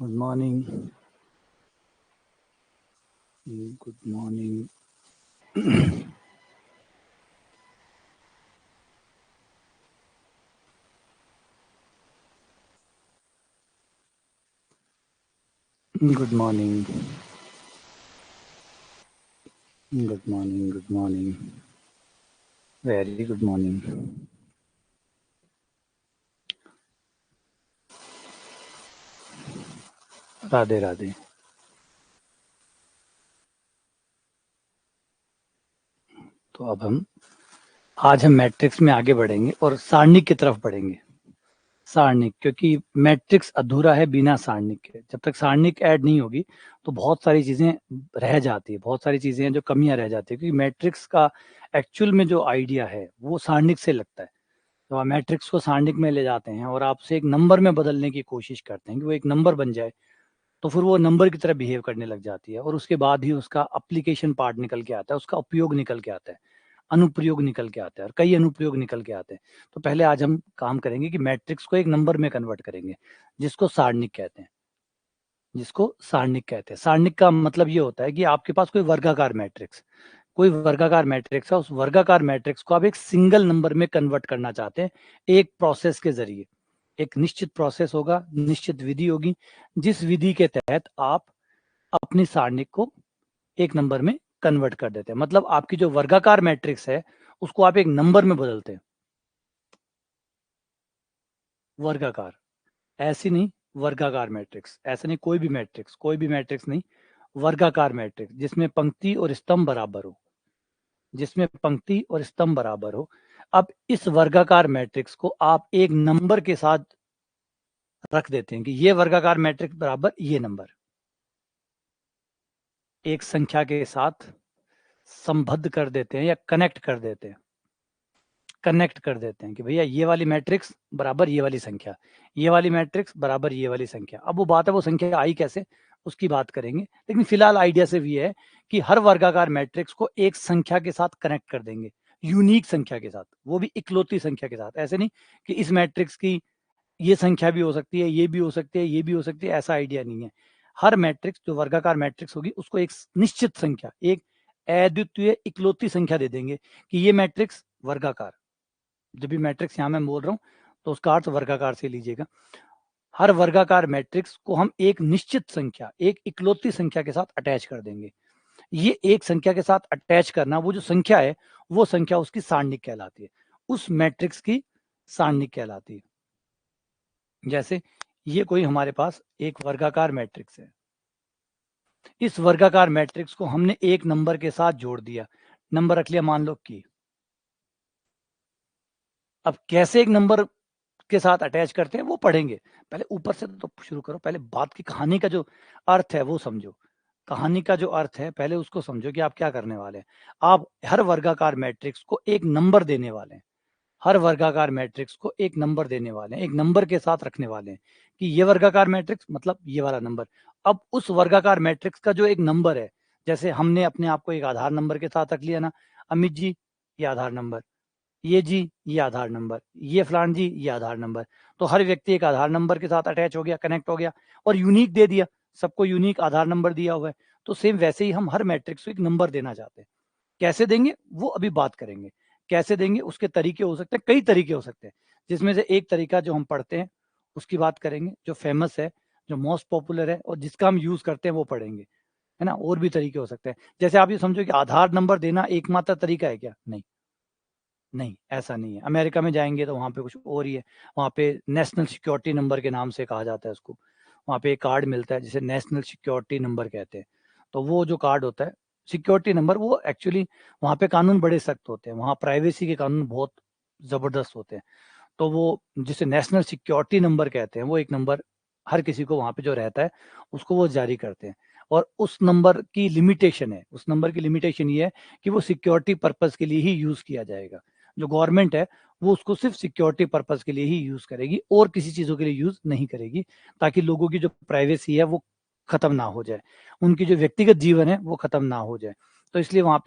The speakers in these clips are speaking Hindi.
Good morning. Good morning. Good morning. Good morning. Good morning. Very good morning. Radhe Radhe. तो अब आज हम मैट्रिक्स में आगे बढ़ेंगे और सारणिक की तरफ बढ़ेंगे. सारणिक, क्योंकि मैट्रिक्स अधूरा है बिना सारणिक के. जब तक सारणिक ऐड नहीं होगी तो बहुत सारी चीजें रह जाती है, बहुत सारी चीजें हैं जो कमियां रह जाती है, क्योंकि मैट्रिक्स का एक्चुअल में जो आइडिया है वो सारणिक से लगता है. तो आप मैट्रिक्स को सारणिक में ले जाते हैं और आपसे एक नंबर में बदलने की कोशिश करते हैं कि वो एक नंबर बन जाए, तो फिर वो नंबर की तरह बिहेव करने लग जाती है और उसके बाद ही उसका अप्लीकेशन पार्ट निकल के आता है, उसका उपयोग निकल के आता है, अनुप्रयोग निकल के आता है और कई अनुप्रयोग निकल के आते हैं. तो पहले आज हम काम करेंगे कि मैट्रिक्स को एक नंबर में कन्वर्ट करेंगे, जिसको सारणिक कहते हैं. जिसको सारणिक कहते हैं. सारणिक का मतलब ये होता है कि आपके पास कोई वर्गाकार मैट्रिक्स है, उस वर्गाकार मैट्रिक्स को आप एक सिंगल नंबर में कन्वर्ट करना चाहते हैं एक प्रोसेस के जरिए. एक निश्चित प्रोसेस होगा, निश्चित विधि होगी, जिस विधि के तहत आप अपनी सारणिक को एक नंबर में कन्वर्ट कर देते हैं. मतलब आपकी जो वर्गाकार मैट्रिक्स है उसको आप एक नंबर में बदलते हैं. वर्गाकार, ऐसी नहीं, वर्गाकार मैट्रिक्स, ऐसा नहीं कोई भी मैट्रिक्स नहीं, वर्गाकार मैट्रिक्स जिसमें पंक्ति और स्तंभ बराबर हो, जिसमें पंक्ति और स्तंभ बराबर हो. अब इस वर्गाकार मैट्रिक्स को आप एक नंबर के साथ रख देते हैं कि ये वर्गाकार मैट्रिक्स बराबर ये नंबर, एक संख्या के साथ संबद्ध कर देते हैं या कनेक्ट कर देते हैं. कनेक्ट कर देते हैं कि भैया ये वाली मैट्रिक्स बराबर ये वाली संख्या, ये वाली मैट्रिक्स बराबर ये वाली संख्या. अब वो बात है वो संख्या आई कैसे, उसकी बात करेंगे, लेकिन फिलहाल आइडिया सिर्फ ये है कि हर वर्गाकार मैट्रिक्स को एक संख्या के साथ कनेक्ट कर देंगे, यूनिक संख्या के साथ, वो भी इकलौती संख्या के साथ. ऐसे नहीं कि इस मैट्रिक्स की ये संख्या भी हो सकती है, ये भी हो सकती है, ये भी हो सकती है, ऐसा आइडिया नहीं है. हर मैट्रिक्स जो वर्गाकार मैट्रिक्स होगी उसको एक निश्चित संख्या, एक अद्वितीय इकलौती संख्या दे देंगे कि ये मैट्रिक्स वर्गाकार. जब भी मैट्रिक्स यहाँ मैं बोल रहा हूँ तो उसका अर्थ वर्गाकार से लीजिएगा. हर वर्गाकार मैट्रिक्स को हम एक निश्चित संख्या, एक इकलौती संख्या के साथ अटैच कर देंगे. ये एक संख्या के साथ अटैच करना, वो जो संख्या है वो संख्या उसकी सारणिक कहलाती है, उस मैट्रिक्स की सारणिक कहलाती है. जैसे ये कोई हमारे पास एक वर्गाकार मैट्रिक्स है, इस वर्गाकार मैट्रिक्स को हमने एक नंबर के साथ जोड़ दिया, नंबर रख लिया मान लो कि. अब कैसे एक नंबर के साथ अटैच करते हैं वो पढ़ेंगे, पहले ऊपर से तो शुरू करो. पहले बात की कहानी का जो अर्थ है वो समझो, कहानी का जो अर्थ है पहले उसको समझो कि आप क्या करने वाले हैं. आप हर वर्गाकार मैट्रिक्स को एक नंबर देने वाले हैं, हर वर्गाकार मैट्रिक्स को एक नंबर देने वाले हैं, एक नंबर के साथ रखने वाले हैं कि ये वर्गाकार मैट्रिक्स मतलब ये वाला नंबर. अब उस वर्गाकार मैट्रिक्स का जो एक नंबर है, जैसे हमने अपने आप को एक आधार नंबर के साथ रख लिया ना, अमित जी ये आधार नंबर, ये जी ये आधार नंबर, ये फलान जी ये आधार नंबर. तो हर व्यक्ति एक आधार नंबर के साथ अटैच हो गया, कनेक्ट हो गया और यूनिक दे दिया, सबको यूनिक आधार नंबर दिया हुआ है. तो सेम वैसे ही हम हर मैट्रिक्स को एक नंबर देना चाहते हैं. कैसे देंगे वो अभी बात करेंगे, कैसे देंगे उसके तरीके हो सकते हैं, कई तरीके हो सकते हैं, जिसमें से एक तरीका जो हम पढ़ते हैं उसकी बात करेंगे, जो फेमस है, जो मोस्ट पॉपुलर है और जिसका हम यूज करते हैं वो पढ़ेंगे, है ना. और भी तरीके हो सकते हैं. जैसे आप ये समझो कि आधार नंबर देना एकमात्र तरीका है क्या, नहीं, नहीं ऐसा नहीं है. अमेरिका में जाएंगे तो वहाँ पे कुछ और ही है, वहाँ पे नेशनल सिक्योरिटी नंबर के नाम से कहा जाता है उसको. वहाँ पे एक कार्ड मिलता है जिसे नेशनल सिक्योरिटी नंबर कहते हैं. तो वो जो कार्ड होता है सिक्योरिटी नंबर, वो एक्चुअली वहाँ पे कानून बड़े सख्त होते हैं, वहाँ प्राइवेसी के कानून बहुत जबरदस्त होते हैं. तो वो जिसे नेशनल सिक्योरिटी नंबर कहते हैं वो एक नंबर हर किसी को वहाँ पे जो रहता है उसको वो जारी करते हैं. और उस नंबर की लिमिटेशन है, उस नंबर की लिमिटेशन ये है कि वो सिक्योरिटी पर्पज के लिए ही यूज किया जाएगा. जो गवर्नमेंट है वो उसको सिर्फ सिक्योरिटी पर्पज के लिए ही यूज करेगी और किसी चीजों के लिए यूज नहीं करेगी, ताकि लोगों की जो प्राइवेसी है वो खत्म ना हो जाए, उनकी जो व्यक्तिगत जीवन है वो खत्म ना हो जाए. तो इसलिए वहाँ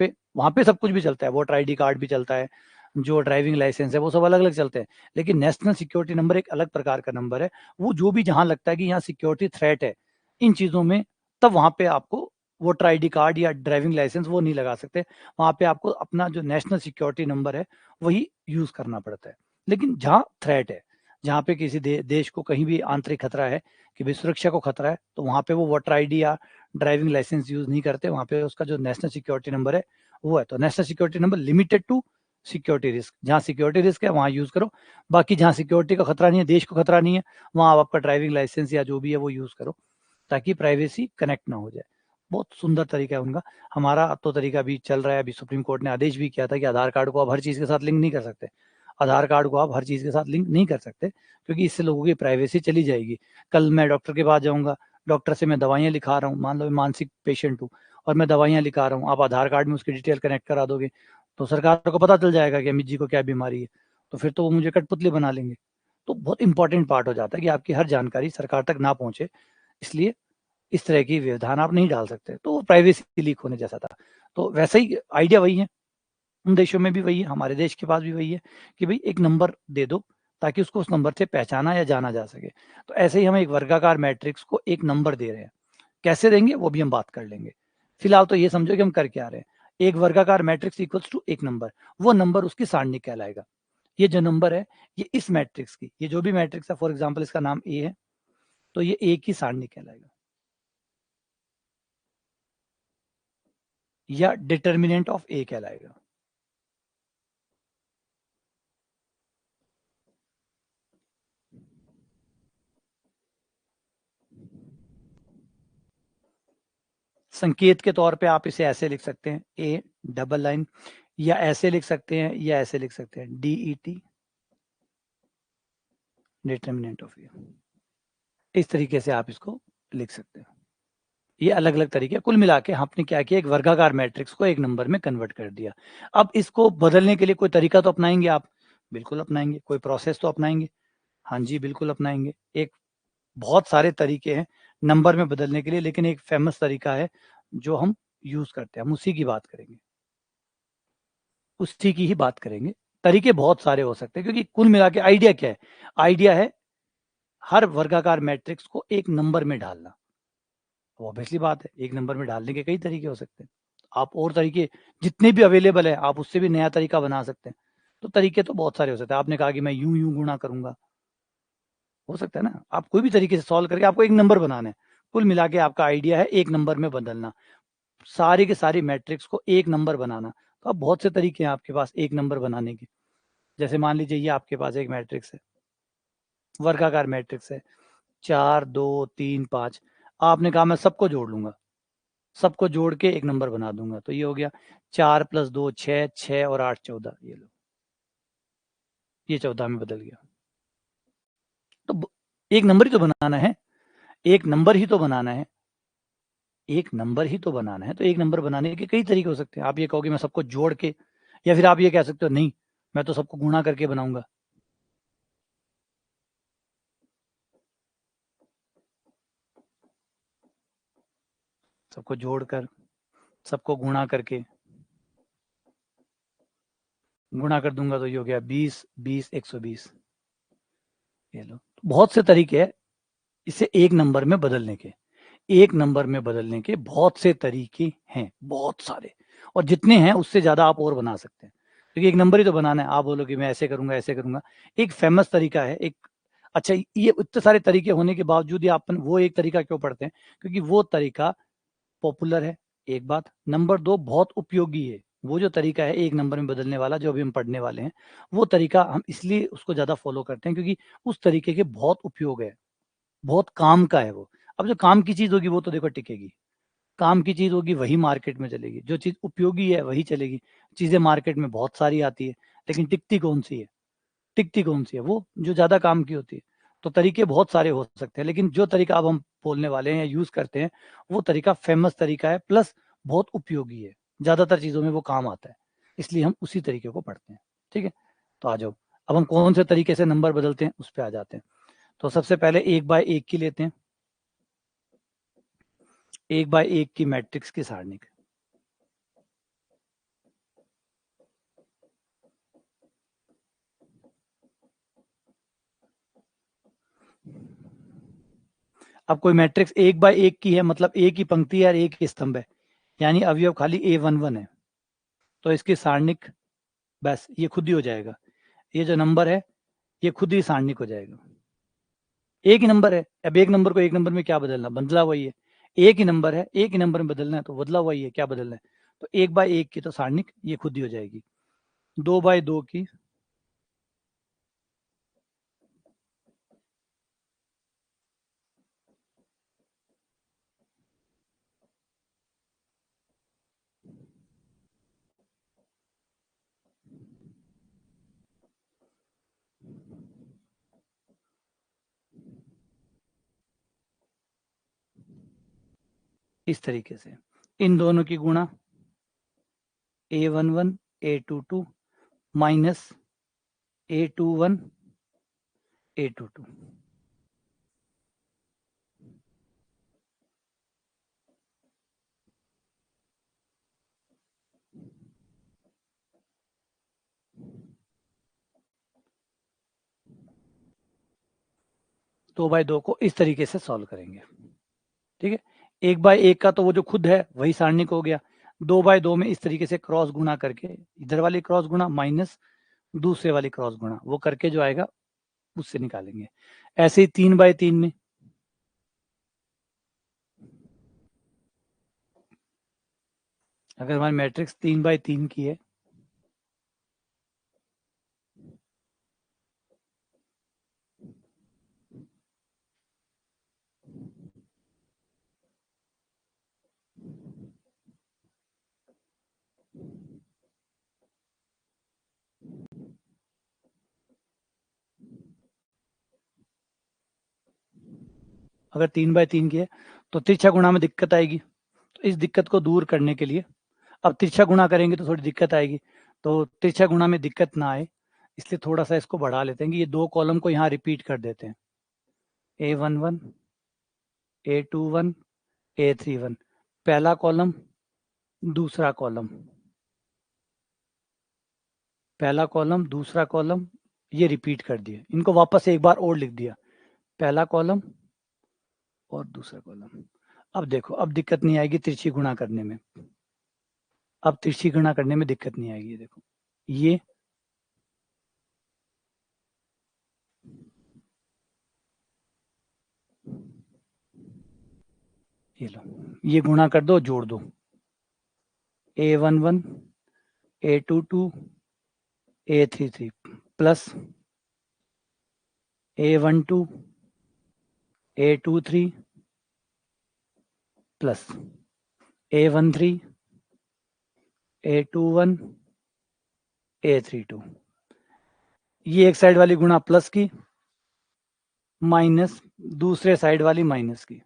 पे सब कुछ भी चलता है, वोटर आईडी कार्ड भी चलता है, जो ड्राइविंग लाइसेंस है वो सब अलग अलग चलते हैं. लेकिन नेशनल सिक्योरिटी नंबर एक अलग प्रकार का नंबर है, वो जो भी जहां लगता है कि यहाँ सिक्योरिटी थ्रेट है, इन चीज़ों में तब वहाँ पे आपको वोटर आईडी कार्ड या ड्राइविंग लाइसेंस वो नहीं लगा सकते। वहाँ पे आपको अपना जो नेशनल सिक्योरिटी नंबर है, वही यूज़ करना पड़ता है। लेकिन जहाँ थ्रेट है, जहाँ पे किसी देश को कहीं भी आंतरिक खतरा है, कि भई सुरक्षा को खतरा है, तो वहाँ पे वो वोटर आईडी या ड्राइविंग लाइसेंस यूज़ नहीं करते। वहाँ पे उसका जो नेशनल सिक्योरिटी नंबर है, वो है। तो national security number limited to security risk. जहाँ सिक्योरिटी रिस्क है, वहाँ यूज़ करो। बाकी जहाँ सिक्योरिटी का खतरा नहीं है, देश को खतरा नहीं है, वहाँ आप आपका ड्राइविंग लाइसेंस या जो भी है, वो यूज़ करो, ताकि प्राइवेसी कनेक्ट ना हो जाए। बहुत सुंदर तरीका है उनका। हमारा अब तो तरीका भी चल रहा है, अभी सुप्रीम कोर्ट ने आदेश भी किया था कि आधार कार्ड को आप हर चीज़ के साथ लिंक नहीं कर सकते। आधार कार्ड को आप हर चीज़ के साथ लिंक नहीं कर सकते, क्योंकि इससे लोगों की प्राइवेसी चली जाएगी। कल मैं डॉक्टर के पास जाऊँगा, डॉक्टर से मैं दवाइयाँ लिखा रहा हूँ, मान लो मैं मानसिक पेशेंट हूँ और मैं दवाइयाँ लिखा रहा हूँ, आप आधार कार्ड में उसकी डिटेल कनेक्ट करा दोगे, तो सरकार को पता चल जाएगा कि अमित जी को क्या बीमारी है, तो फिर तो वो मुझे कठपुतली बना लेंगे। तो बहुत इंपॉर्टेंट पार्ट हो जाता है कि आपकी हर जानकारी सरकार तक ना पहुँचे, इसलिए इस तरह की व्यवधान आप नहीं डाल सकते। तो वो प्राइवेसी लीक होने जैसा था। तो वैसा ही आइडिया वही है, उन देशों में भी वही है, हमारे देश के पास भी वही है कि भई एक नंबर दे दो, ताकि उसको उस नंबर से पहचाना या जाना जा सके। तो ऐसे ही हम एक वर्गाकार मैट्रिक्स को एक नंबर दे रहे हैं। कैसे देंगे वो भी हम बात कर लेंगे। फिलहाल तो ये समझो कि हम कर क्या रहे हैं। एक वर्गाकार मैट्रिक्स इक्वल्स टू एक नंबर, वो नंबर उसकी सारणी कहलाएगा। ये जो नंबर है, ये इस मैट्रिक्स की, ये जो भी मैट्रिक्स है, फॉर एग्ज़ाम्पल इसका नाम ए है, तो ये ए की सारणी कहलाएगा। या डिटर्मिनेंट ऑफ ए कहलाएगा। संकेत के तौर पे आप इसे ऐसे लिख सकते हैं, ए डबल लाइन, या ऐसे लिख सकते हैं, या ऐसे लिख सकते हैं, DET डिटर्मिनेंट ऑफ ए। इस तरीके से आप इसको लिख सकते हैं। ये अलग अलग तरीके, कुल मिला के आपने क्या किया, एक वर्गाकार मैट्रिक्स को एक नंबर में कन्वर्ट कर दिया। अब इसको बदलने के लिए कोई तरीका तो अपनाएंगे आप? बिल्कुल अपनाएंगे। कोई प्रोसेस तो अपनाएंगे? हाँ जी, बिल्कुल अपनाएंगे। एक बहुत सारे तरीके हैं नंबर में बदलने के लिए, लेकिन एक फेमस तरीका है जो हम यूज करते हैं, हम उसी की बात करेंगे, उसी की ही बात करेंगे। तरीके बहुत सारे हो सकते हैं, क्योंकि कुल मिला के आइडिया क्या है? आइडिया है हर वर्गाकार मैट्रिक्स को एक नंबर में ढालना। तो ऑब्वियसली बात है, एक नंबर में डालने के कई तरीके हो सकते हैं। आप और तरीके जितने भी अवेलेबल है, आप उससे भी नया तरीका बना सकते हैं। तो तरीके तो बहुत सारे हो सकते हैं। आपने कहा कि मैं यूं यूं गुणा करूंगा, हो सकता है ना। आप कोई भी तरीके से सॉल्व करके आपको एक नंबर बनाना है। कुल मिला के आपका आइडिया है एक नंबर में बदलना, सारी के सारी मैट्रिक्स को एक नंबर बनाना। तो अब बहुत से तरीके हैं आपके पास एक नंबर बनाने के। जैसे मान लीजिए ये आपके पास एक मैट्रिक्स है, वर्गाकार मैट्रिक्स है, 4 2 3 5। आपने कहा मैं सबको जोड़ लूंगा, सबको जोड़ के एक नंबर बना दूंगा, तो ये हो गया 4 + 2 6, 6 और 8 14। ये लो, ये 14 में बदल गया। तो एक नंबर ही तो बनाना है, एक नंबर ही तो बनाना है, एक नंबर ही तो बनाना है। तो एक नंबर बनाने के कई तरीके हो सकते हैं। आप ये कहोगे मैं सबको जोड़ के, या फिर आप ये कह सकते हो नहीं, मैं तो सबको गुणा करके बनाऊंगा। सबको जोड़कर, सबको गुणा करके, गुणा कर दूंगा, तो ये हो गया 20 20 120। ये लो, बहुत से तरीके हैं इसे एक नंबर में बदलने के। एक नंबर में बदलने के बहुत से तरीके हैं, बहुत सारे। और जितने हैं उससे ज़्यादा आप और बना सकते हैं, क्योंकि एक नंबर ही तो बनाना है। आप बोलो कि मैं ऐसे करूँगा, ऐसे करूँगा। एक फ़ेमस तरीका है एक, अच्छा ये इतने सारे तरीके होने के बावजूद ही आप वो एक तरीका क्यों पढ़ते हैं? क्योंकि वो तरीका पॉपुलर है, एक बात। नंबर 2 बहुत उपयोगी है। वो जो तरीका है एक नंबर में बदलने वाला, जो अभी हम पढ़ने वाले हैं, वो तरीका हम इसलिए उसको ज़्यादा फ़ॉलो करते हैं, क्योंकि उस तरीके के बहुत उपयोग है, बहुत काम का है वो। अब जो काम की चीज़ होगी वो तो देखो टिकेगी। काम की चीज़ होगी वही मार्केट में चलेगी, जो चीज़ उपयोगी है वही चलेगी। चीज़ें मार्केट में बहुत सारी आती है, लेकिन टिकती कौन-सी है? टिकती कौन-सी है? वो जो ज़्यादा काम की होती है। तो तरीके बहुत सारे हो सकते हैं, लेकिन जो तरीका अब हम बोलने वाले हैं या यूज़ करते हैं, वो तरीका फ़ेमस तरीका है, प्लस बहुत उपयोगी है। ज़्यादातर चीज़ों में वो काम आता है, इसलिए हम उसी तरीके को पढ़ते हैं। ठीक है? तो आ जाओ, अब हम कौन से तरीके से नंबर बदलते हैं उस पे आ जाते हैं। तो सबसे पहले 1 बाय 1 की लेते हैं। 1 बाय 1 की मैट्रिक्स की सारणी। अब कोई मैट्रिक्स 1/1 की है, मतलब एक ही पंक्ति है और एक ही स्तंभ है, यानी अवयव खाली A11 है, तो इसकी सारणिक बस ये खुद ही हो जाएगा। ये जो नंबर है ये खुद ही सारणिक हो जाएगा। एक ही नंबर है, अब एक नंबर को एक नंबर में क्या बदलना, बदला वही है। एक ही नंबर है, एक ही नंबर में बदलना है तो बदला वही है, क्या बदलना है। तो 1/1 की तो सारणिक ये खुद ही हो जाएगी। 2/2 की इस तरीके से इन दोनों की गुणा A11 A22 minus A21 A22। 2/2 को इस तरीके से सॉल्व करेंगे। ठीक है, 1/1 का तो वो जो खुद है वही सारणिक हो गया। 2/2 में इस तरीके से क्रॉस गुणा करके, इधर वाली क्रॉस गुणा माइनस दूसरे वाली क्रॉस गुणा, वो करके जो आएगा उससे निकालेंगे। ऐसे ही 3/3 में अगर हमारी मैट्रिक्स 3/3 की है, अगर 3/3 की है तो तिरछा गुणा में दिक्कत आएगी। तो इस दिक्कत को दूर करने के लिए, अब तिरछा गुणा करेंगे तो थोड़ी दिक्कत आएगी, तो तिरछा गुणा में दिक्कत ना आए इसलिए थोड़ा सा इसको बढ़ा लेते हैं कि ये दो कॉलम को यहाँ रिपीट कर देते हैं। A11 A21 A31, पहला कॉलम दूसरा कॉलम, पहला कॉलम दूसरा कॉलम, ये रिपीट कर दिए, इनको वापस एक बार और लिख दिया, पहला कॉलम और दूसरा कॉलम। अब देखो, अब दिक्कत नहीं आएगी तिरछी गुणा करने में, अब तिरछी गुणा करने में दिक्कत नहीं आएगी। देखो ये लो, ये गुणा कर दो, जोड़ दो, A11 A22 A33 plus A12 A23 plus A13 A21 A32। ये एक साइड वाली गुणा प्लस की, माइनस दूसरे साइड वाली माइनस की।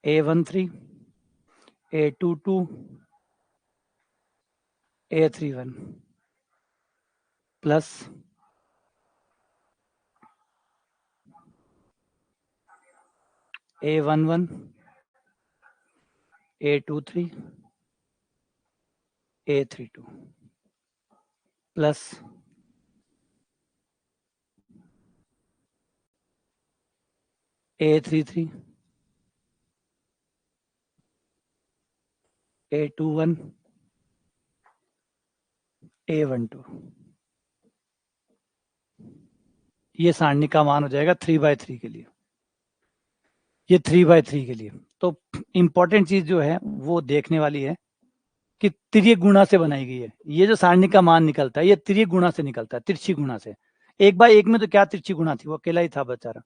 A13 A22 A31 plus A11 A23 A32 plus A33 A21 A12। ये सारणी का मान हो जाएगा 3/3 के लिए, ये 3/3 के लिए। तो इंपॉर्टेंट चीज जो है वो देखने वाली है कि तिर्यक गुणा से बनाई गई है। ये जो सारणी का मान निकलता है ये तिर्यक गुणा से निकलता है, तिरछी गुणा से। 1/1 में तो क्या तिरछी गुणा थी, वो अकेला ही था बेचारा,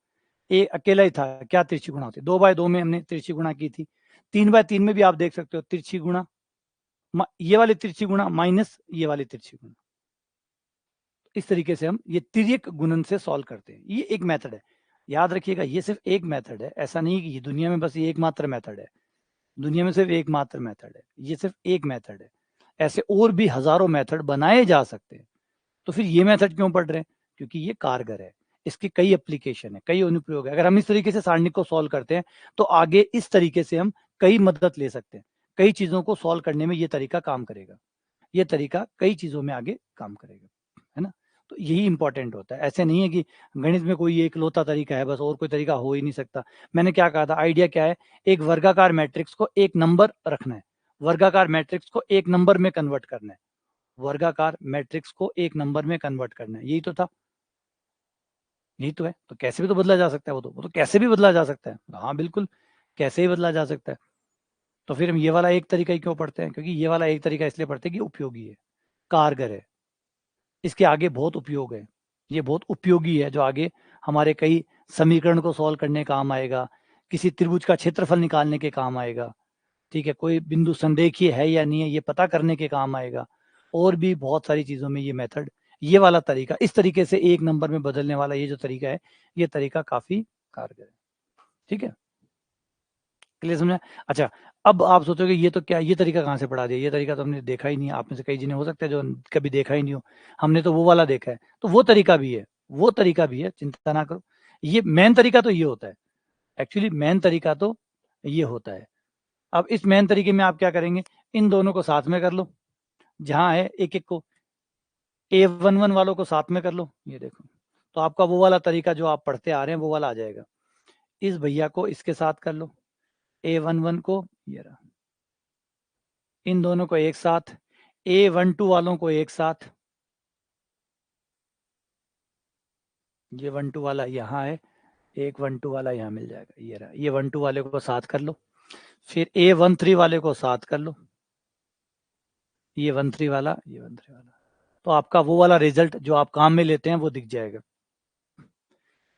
ये अकेला ही था, क्या तिरछी गुणा होती। 2/2 में हमने तिरछी गुणा की थी। 3/3 में भी आप देख सकते हो तिरछी गुणा, ये वाली तिरछी गुणा माइनस ये वाली तिरछी गुणा। इस तरीके से हम ये तिर्यक गुणन से सॉल्व करते हैं। ये एक मेथड है, याद रखिएगा, ये सिर्फ एक मेथड है, ऐसा नहीं कि दुनिया में बस ये एकमात्र मेथड है। दुनिया में सिर्फ एकमात्र मेथड है, ये सिर्फ एक मेथड है। ऐसे और भी हजारों मेथड बनाए जा सकते हैं। तो फिर ये मेथड क्यों पढ़ रहे हैं, क्योंकि ये कारगर है, इसकी कई एप्लीकेशन है, कई अनुप्रयोग है। अगर हम इस तरीके से सारणी को सॉल्व करते हैं तो आगे इस तरीके से हम कई मदद ले सकते हैं, कई चीजों को सॉल्व करने में ये तरीका काम करेगा, ये तरीका कई चीजों में आगे काम करेगा, है ना। तो यही इंपॉर्टेंट होता है। ऐसे नहीं है कि गणित में कोई एकलौता तरीका है बस, और कोई तरीका हो ही नहीं सकता। मैंने क्या कहा था, आइडिया क्या है, एक वर्गाकार मैट्रिक्स को एक नंबर रखना है, वर्गाकार मैट्रिक्स को एक नंबर में कन्वर्ट करना है, वर्गाकार मैट्रिक्स को एक नंबर में कन्वर्ट करना है, यही तो था, यही तो है। तो कैसे भी तो बदला जा सकता है, वो तो कैसे भी बदला जा सकता है, हाँ बिल्कुल कैसे ही बदला जा सकता है। तो फिर हम ये वाला एक तरीका ही क्यों पढ़ते हैं, क्योंकि ये वाला एक तरीका इसलिए पढ़ते हैं कि उपयोगी है, कारगर है, इसके आगे बहुत उपयोग है, ये बहुत उपयोगी है, जो आगे हमारे कई समीकरण को सॉल्व करने काम आएगा, किसी त्रिभुज का क्षेत्रफल निकालने के काम आएगा, ठीक है, कोई बिंदु संरेखीय है या नहीं है ये पता करने के काम आएगा, और भी बहुत सारी चीजों में ये मेथड, ये वाला तरीका, इस तरीके से एक नंबर में बदलने वाला ये जो तरीका है, ये तरीका काफी कारगर है। ठीक है, क्लियर समझा? अच्छा, अब आप सोचोगे ये तो क्या, ये तरीका कहाँ से पढ़ा दिया, ये तरीका तो हमने देखा ही नहीं। आप में से कई जिन्हें हो सकता है जो कभी देखा ही नहीं हो, हमने तो वो वाला देखा है। तो वो तरीका भी है, वो तरीका भी है, चिंता ना करो। ये मेन तरीका तो ये होता है, एक्चुअली मेन तरीका तो ये होता है। अब इस मेन तरीके में आप क्या करेंगे, इन दोनों को साथ में कर लो, जहाँ है एक एक को, A11 वालों को साथ में कर लो, ये देखो, तो आपका वो वाला तरीका जो आप पढ़ते आ रहे हैं वो वाला आ जाएगा। इस भैया को इसके साथ कर लो, A11 को, ये रहा, इन दोनों को एक साथ, A12 वालों को एक साथ, ये 12 वाला यहाँ है, एक 12 वाला यहाँ मिल जाएगा, ये रहा, ये 12 वाले को साथ कर लो, फिर A13 वाले को साथ कर लो, ये 13 वाला, ये 13 वाला, तो आपका वो वाला रिजल्ट जो आप काम में लेते हैं वो दिख जाएगा।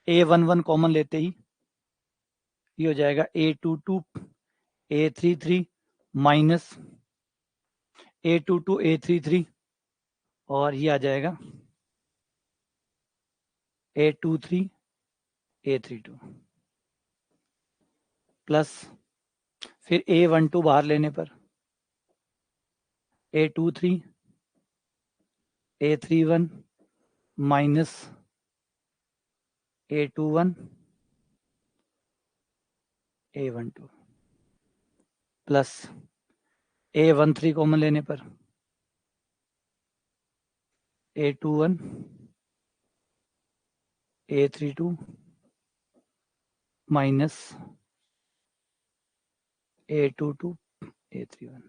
A11 कॉमन लेते ही ये हो जाएगा A22 A33 minus A22 A33, और ये आ जाएगा A23 A32 प्लस, फिर A12 बाहर लेने पर A23 A31 minus A21 A12 plus A13 common लेने पर A21 A32 minus A22 A31,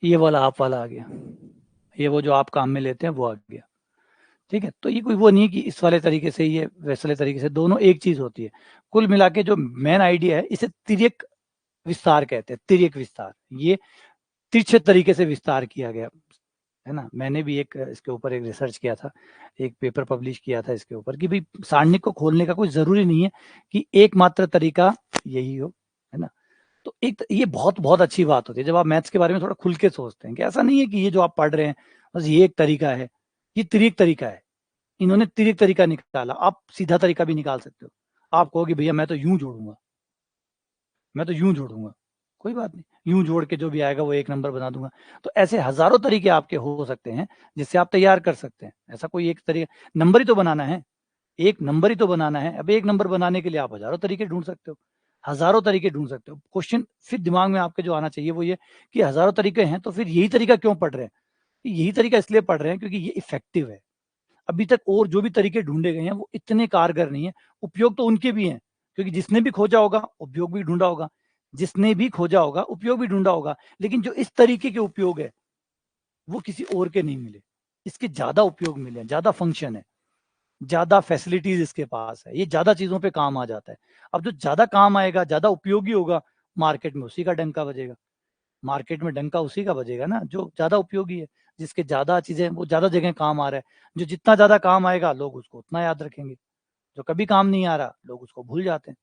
ये वाला आप वाला आ गया, ये वो जो आप काम में लेते हैं वो आ गया। ठीक है, तो ये कोई वो नहीं है कि इस वाले तरीके से ये वैसे वाले तरीके से, दोनों एक चीज होती है। कुल मिला के जो मेन आइडिया है, इसे तिर्यक विस्तार कहते हैं, तिर्यक विस्तार, ये तिरछे तरीके से विस्तार किया गया है ना। मैंने भी एक इसके ऊपर एक रिसर्च किया था, एक पेपर पब्लिश किया था इसके ऊपर, कि भाई सारणी को खोलने का कोई जरूरी नहीं है कि एकमात्र तरीका यही हो, है ना। तो एक ये बहुत बहुत अच्छी बात होती है जब आप मैथ्स के बारे में थोड़ा खुल के सोचते हैं, कि ऐसा नहीं है कि ये जो आप पढ़ रहे हैं बस ये एक तरीका है, ये तिर्यक तरीका है, इन्होंने तिर्यक तरीका निकाला, आप सीधा तरीका भी निकाल सकते हो। आप कहोगे भैया मैं तो यूं जोड़ूंगा, मैं तो यूं जोड़ूंगा, कोई बात नहीं, यूं जोड़ के जो भी आएगा वो एक नंबर बना दूंगा। तो ऐसे हजारों तरीके आपके हो सकते हैं जिससे आप तैयार कर सकते हैं। ऐसा कोई एक तरीका, नंबर ही तो बनाना है, एक नंबर ही तो बनाना है। अब एक नंबर बनाने के लिए आप हजारों तरीके ढूंढ सकते हो, हजारों तरीके ढूंढ सकते हो। क्वेश्चन फिर दिमाग में आपके जो आना चाहिए वो ये कि हजारों तरीके हैं तो फिर यही तरीका क्यों पढ़ रहे हैं। यही तरीका इसलिए पढ़ रहे हैं क्योंकि ये इफेक्टिव है। अभी तक और जो भी तरीके ढूंढे गए हैं वो इतने कारगर नहीं है। उपयोग तो उनके भी हैं, क्योंकि जिसने भी खोजा होगा उपयोग भी ढूंढा होगा, जिसने भी खोजा होगा उपयोग भी ढूंढा होगा, लेकिन जो इस तरीके के उपयोग है वो किसी और के नहीं मिले। इसके ज्यादा उपयोग मिले, ज्यादा फंक्शन है, ज्यादा फैसिलिटीज इसके पास है, ये ज्यादा चीजों पे काम आ जाता है। अब जो ज्यादा काम आएगा, ज्यादा उपयोगी होगा, मार्केट में उसी का डंका बजेगा। मार्केट में डंका उसी का बजेगा ना जो ज्यादा उपयोगी है, जिसके ज्यादा चीजें, वो ज्यादा जगह काम आ रहा है। जो जितना ज्यादा काम आएगा लोग उसको उतना याद रखेंगे, जो कभी काम नहीं आ रहा लोग उसको भूल जाते हैं।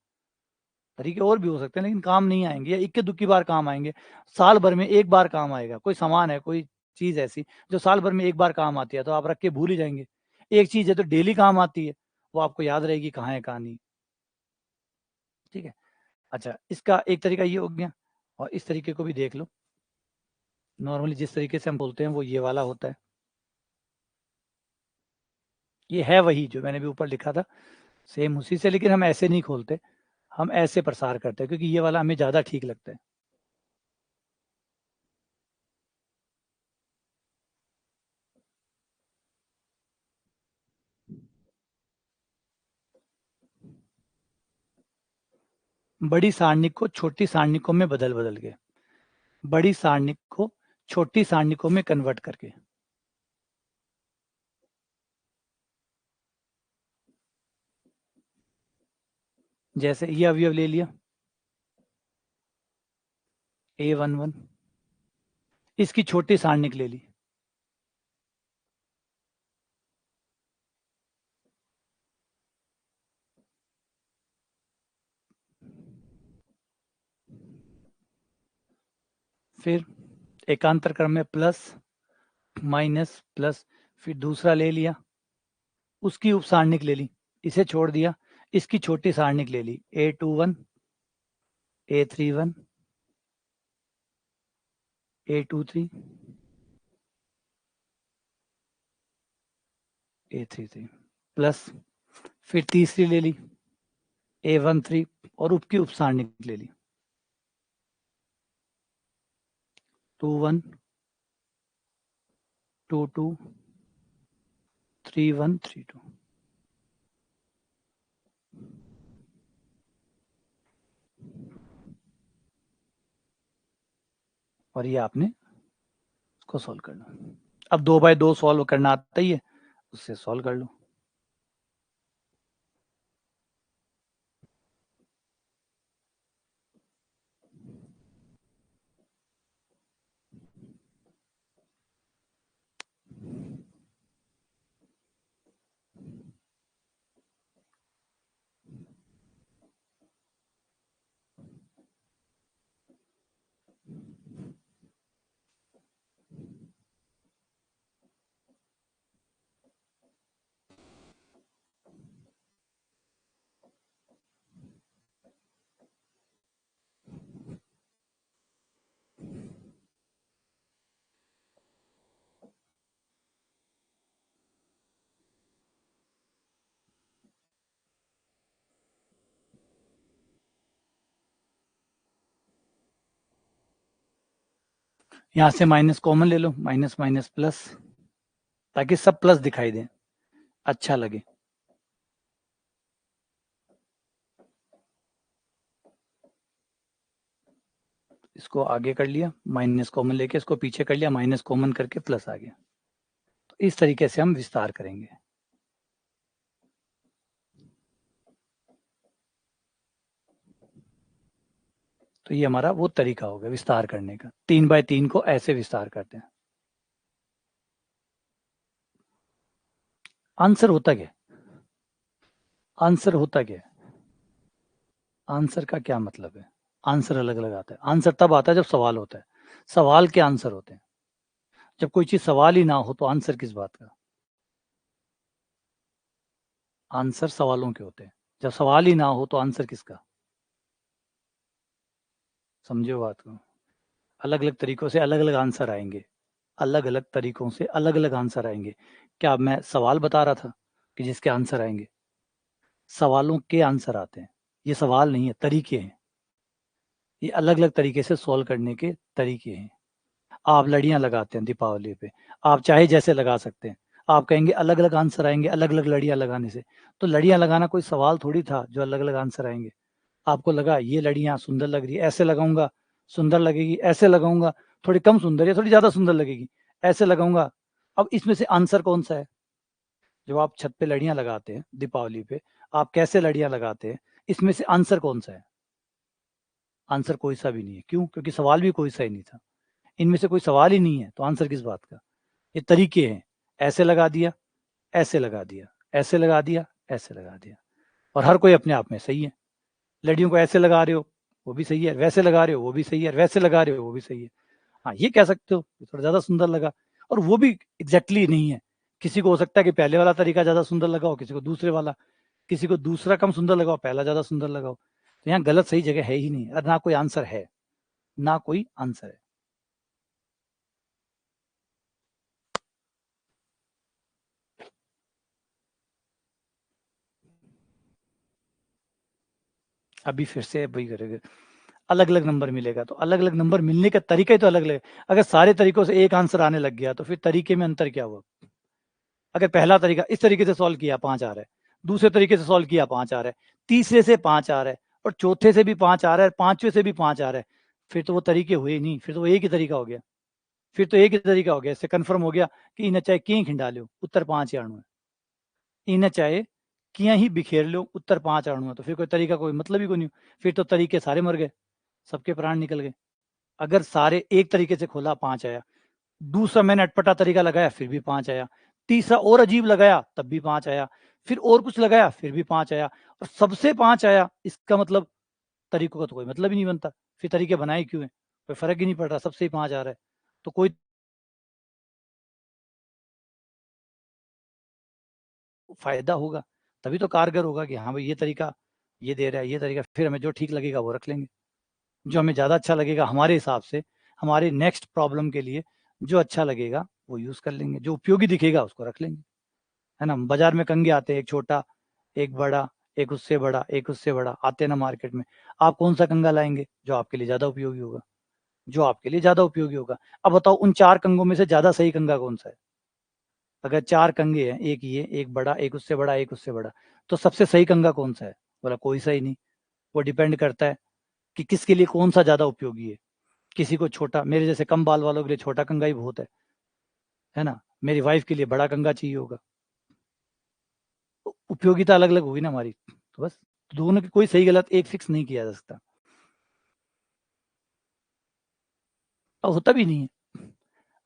तरीके और भी हो सकते हैं लेकिन काम नहीं आएंगे, या इक्के दुक्की बार काम आएंगे। साल भर में एक बार काम आएगा, कोई सामान है, कोई चीज ऐसी जो साल भर में एक बार काम आती है, तो आप रख के भूल ही जाएंगे। एक चीज है तो डेली काम आती है, वो आपको याद रहेगी कहाँ है कहाँ नहीं। ठीक है, अच्छा, इसका एक तरीका ये हो गया, और इस तरीके को भी देख लो। नॉर्मली जिस तरीके से हम बोलते हैं वो ये वाला होता है, ये है वही जो मैंने भी ऊपर लिखा था, सेम उसी से, लेकिन हम ऐसे नहीं खोलते, हम ऐसे प्रसार करते हैं क्योंकि ये वाला हमें ज्यादा ठीक लगता है। बड़ी सारणी को छोटी सारणिकों में बदल के, बड़ी सारणी को छोटी सारणिकों में कन्वर्ट करके। जैसे ये अवयव ले लिया A11, इसकी छोटी सारणिक ले ली, फिर एकांतर क्रम में प्लस माइनस प्लस, फिर दूसरा ले लिया, उसकी उप सारणिक ले ली, इसे छोड़ दिया, इसकी छोटी सारणिक ले ली A21, A31, A23, A33 plus, फिर तीसरी ले ली A13 और उसकी उप सारणिक ले ली 21, 22, 31, 32। और ये आपने इसको सॉल्व करना। अब 2/2 सॉल्व करना आता ही है, उससे सॉल्व कर लो। यहां से माइनस कॉमन ले लो, माइनस माइनस प्लस, ताकि सब प्लस दिखाई दे, अच्छा लगे। इसको आगे कर लिया, माइनस कॉमन लेके इसको पीछे कर लिया, माइनस कॉमन करके प्लस आ गया। तो इस तरीके से हम विस्तार करेंगे। तो ये हमारा वो तरीका हो गया विस्तार करने का। 3/3 को ऐसे विस्तार करते हैं। आंसर होता क्या, आंसर होता क्या, आंसर का क्या मतलब है? आंसर अलग अलग आता है। आंसर तब आता है जब सवाल होता है, सवाल के आंसर होते हैं। जब कोई चीज सवाल ही ना हो तो आंसर किस बात का? आंसर सवालों के होते हैं। जब सवाल ही ना हो तो आंसर किसका? समझो बात को। अलग अलग तरीकों से अलग अलग आंसर आएंगे, अलग अलग तरीकों से अलग अलग आंसर आएंगे। क्या मैं सवाल बता रहा था कि जिसके आंसर आएंगे? सवालों के आंसर आते हैं, ये सवाल नहीं है, तरीके हैं। ये अलग अलग तरीके से सॉल्व करने के तरीके हैं। आप लड़ियां लगाते हैं दीपावली पे, आप चाहे जैसे लगा सकते हैं। आप कहेंगे अलग अलग आंसर आएंगे अलग अलग लड़ियां लगाने से, तो लड़ियां लगाना कोई सवाल थोड़ी था जो अलग अलग आंसर आएंगे। आपको लगा ये लड़ियां सुंदर लग रही है, ऐसे लगाऊंगा सुंदर लगेगी, ऐसे लगाऊंगा थोड़ी कम सुंदर या थोड़ी ज्यादा सुंदर लगेगी, ऐसे लगाऊंगा। अब इसमें से आंसर कौन सा है? जब आप छत पे लड़ियां लगाते हैं दीपावली पे, आप कैसे लड़ियां लगाते हैं, इसमें से आंसर कौन सा है? आंसर कोई सा भी नहीं है। क्यों? क्योंकि सवाल भी कोई सा ही नहीं था। इनमें से कोई सवाल ही नहीं है, तो आंसर किस बात का? ये तरीके हैं। ऐसे लगा दिया, ऐसे लगा दिया, ऐसे लगा दिया, ऐसे लगा दिया, और हर कोई अपने आप में सही है। लड़ियों को ऐसे लगा रहे हो वो भी सही है, वैसे लगा रहे हो वो भी सही है, वैसे लगा रहे हो वो भी सही है। हाँ, ये कह सकते हो थोड़ा ज्यादा सुंदर लगा, और वो भी एग्जैक्टली नहीं है। किसी को हो सकता है कि पहले वाला तरीका ज्यादा सुंदर लगा हो, किसी को दूसरे वाला, किसी को दूसरा कम सुंदर लगा हो, पहला ज्यादा सुंदर लगा हो। तो यहाँ गलत सही जगह है ही नहीं, और ना कोई आंसर है, ना कोई आंसर है। अभी फिर से वही करेंगे, अलग अलग नंबर मिलेगा, तो अलग अलग नंबर मिलने का तरीका ही तो अलग अलग है। अगर सारे तरीकों से एक आंसर आने लग गया तो फिर तरीके में अंतर क्या हुआ? अगर पहला तरीका इस तरीके से सॉल्व किया 5 आ रहा है, दूसरे तरीके से सॉल्व किया 5 आ रहा है, तीसरे से 5 आ रहा है, और चौथे से भी 5 आ रहा है, पांचवे से भी 5 आ रहा है, फिर तो वो तरीके हुए ही नहीं, फिर तो वो एक ही तरीका हो गया, फिर तो एक ही तरीका हो गया। इससे कंफर्म हो गया कि इन्हें चाहे किए खिंडा लो, उत्तर 5 आणु है, इन्हें चाहे किया ही बिखेर लो, उत्तर 5 आणु है। तो फिर कोई तरीका कोई मतलब ही कोई नहीं, फिर तो तरीके सारे मर गए, सबके प्राण निकल गए। अगर सारे एक तरीके से खोला 5 आया, दूसरा मैंने अटपटा तरीका लगाया फिर भी 5 आया, तीसरा और अजीब लगाया तब भी 5 आया, फिर और कुछ लगाया फिर भी 5 आया, और सबसे 5 आया। इसका मतलब तरीकों का तो कोई मतलब ही नहीं बनता, फिर तरीके बनाए क्यों है, कोई फर्क ही नहीं पड़ रहा, सबसे ही 5 आ रहा है, तो कोई फायदा होगा, तभी तो कारगर होगा कि हाँ भाई ये तरीका ये दे रहा है, ये तरीका, फिर हमें जो ठीक लगेगा वो रख लेंगे, जो हमें ज़्यादा अच्छा लगेगा हमारे हिसाब से, हमारे नेक्स्ट प्रॉब्लम के लिए जो अच्छा लगेगा वो यूज़ कर लेंगे, जो उपयोगी दिखेगा उसको रख लेंगे, है ना। बाजार में कंगे आते हैं, एक छोटा, एक बड़ा, एक उससे बड़ा, एक उससे बड़ा, आते हैं ना मार्केट में। आप कौन सा कंगा लाएंगे जो आपके लिए ज़्यादा उपयोगी होगा, जो आपके लिए ज़्यादा उपयोगी होगा। अब बताओ उन 4 कंगों में से ज़्यादा सही कंगा कौन सा है। अगर 4 कंगे हैं, एक ये, एक बड़ा, एक उससे बड़ा, एक उससे बड़ा, तो सबसे सही कंगा कौन सा है। बोला कोई सही नहीं, वो डिपेंड करता है कि किसके लिए कौन सा ज़्यादा उपयोगी है। किसी को छोटा, मेरे जैसे कम बाल वालों के लिए छोटा कंगा ही बहुत है ना। मेरी वाइफ के लिए बड़ा कंगा चाहिए होगा, उपयोगिता अलग अलग होगी ना हमारी, तो बस दोनों की कोई सही गलत एक फिक्स नहीं किया जा सकता, और होता भी नहीं है।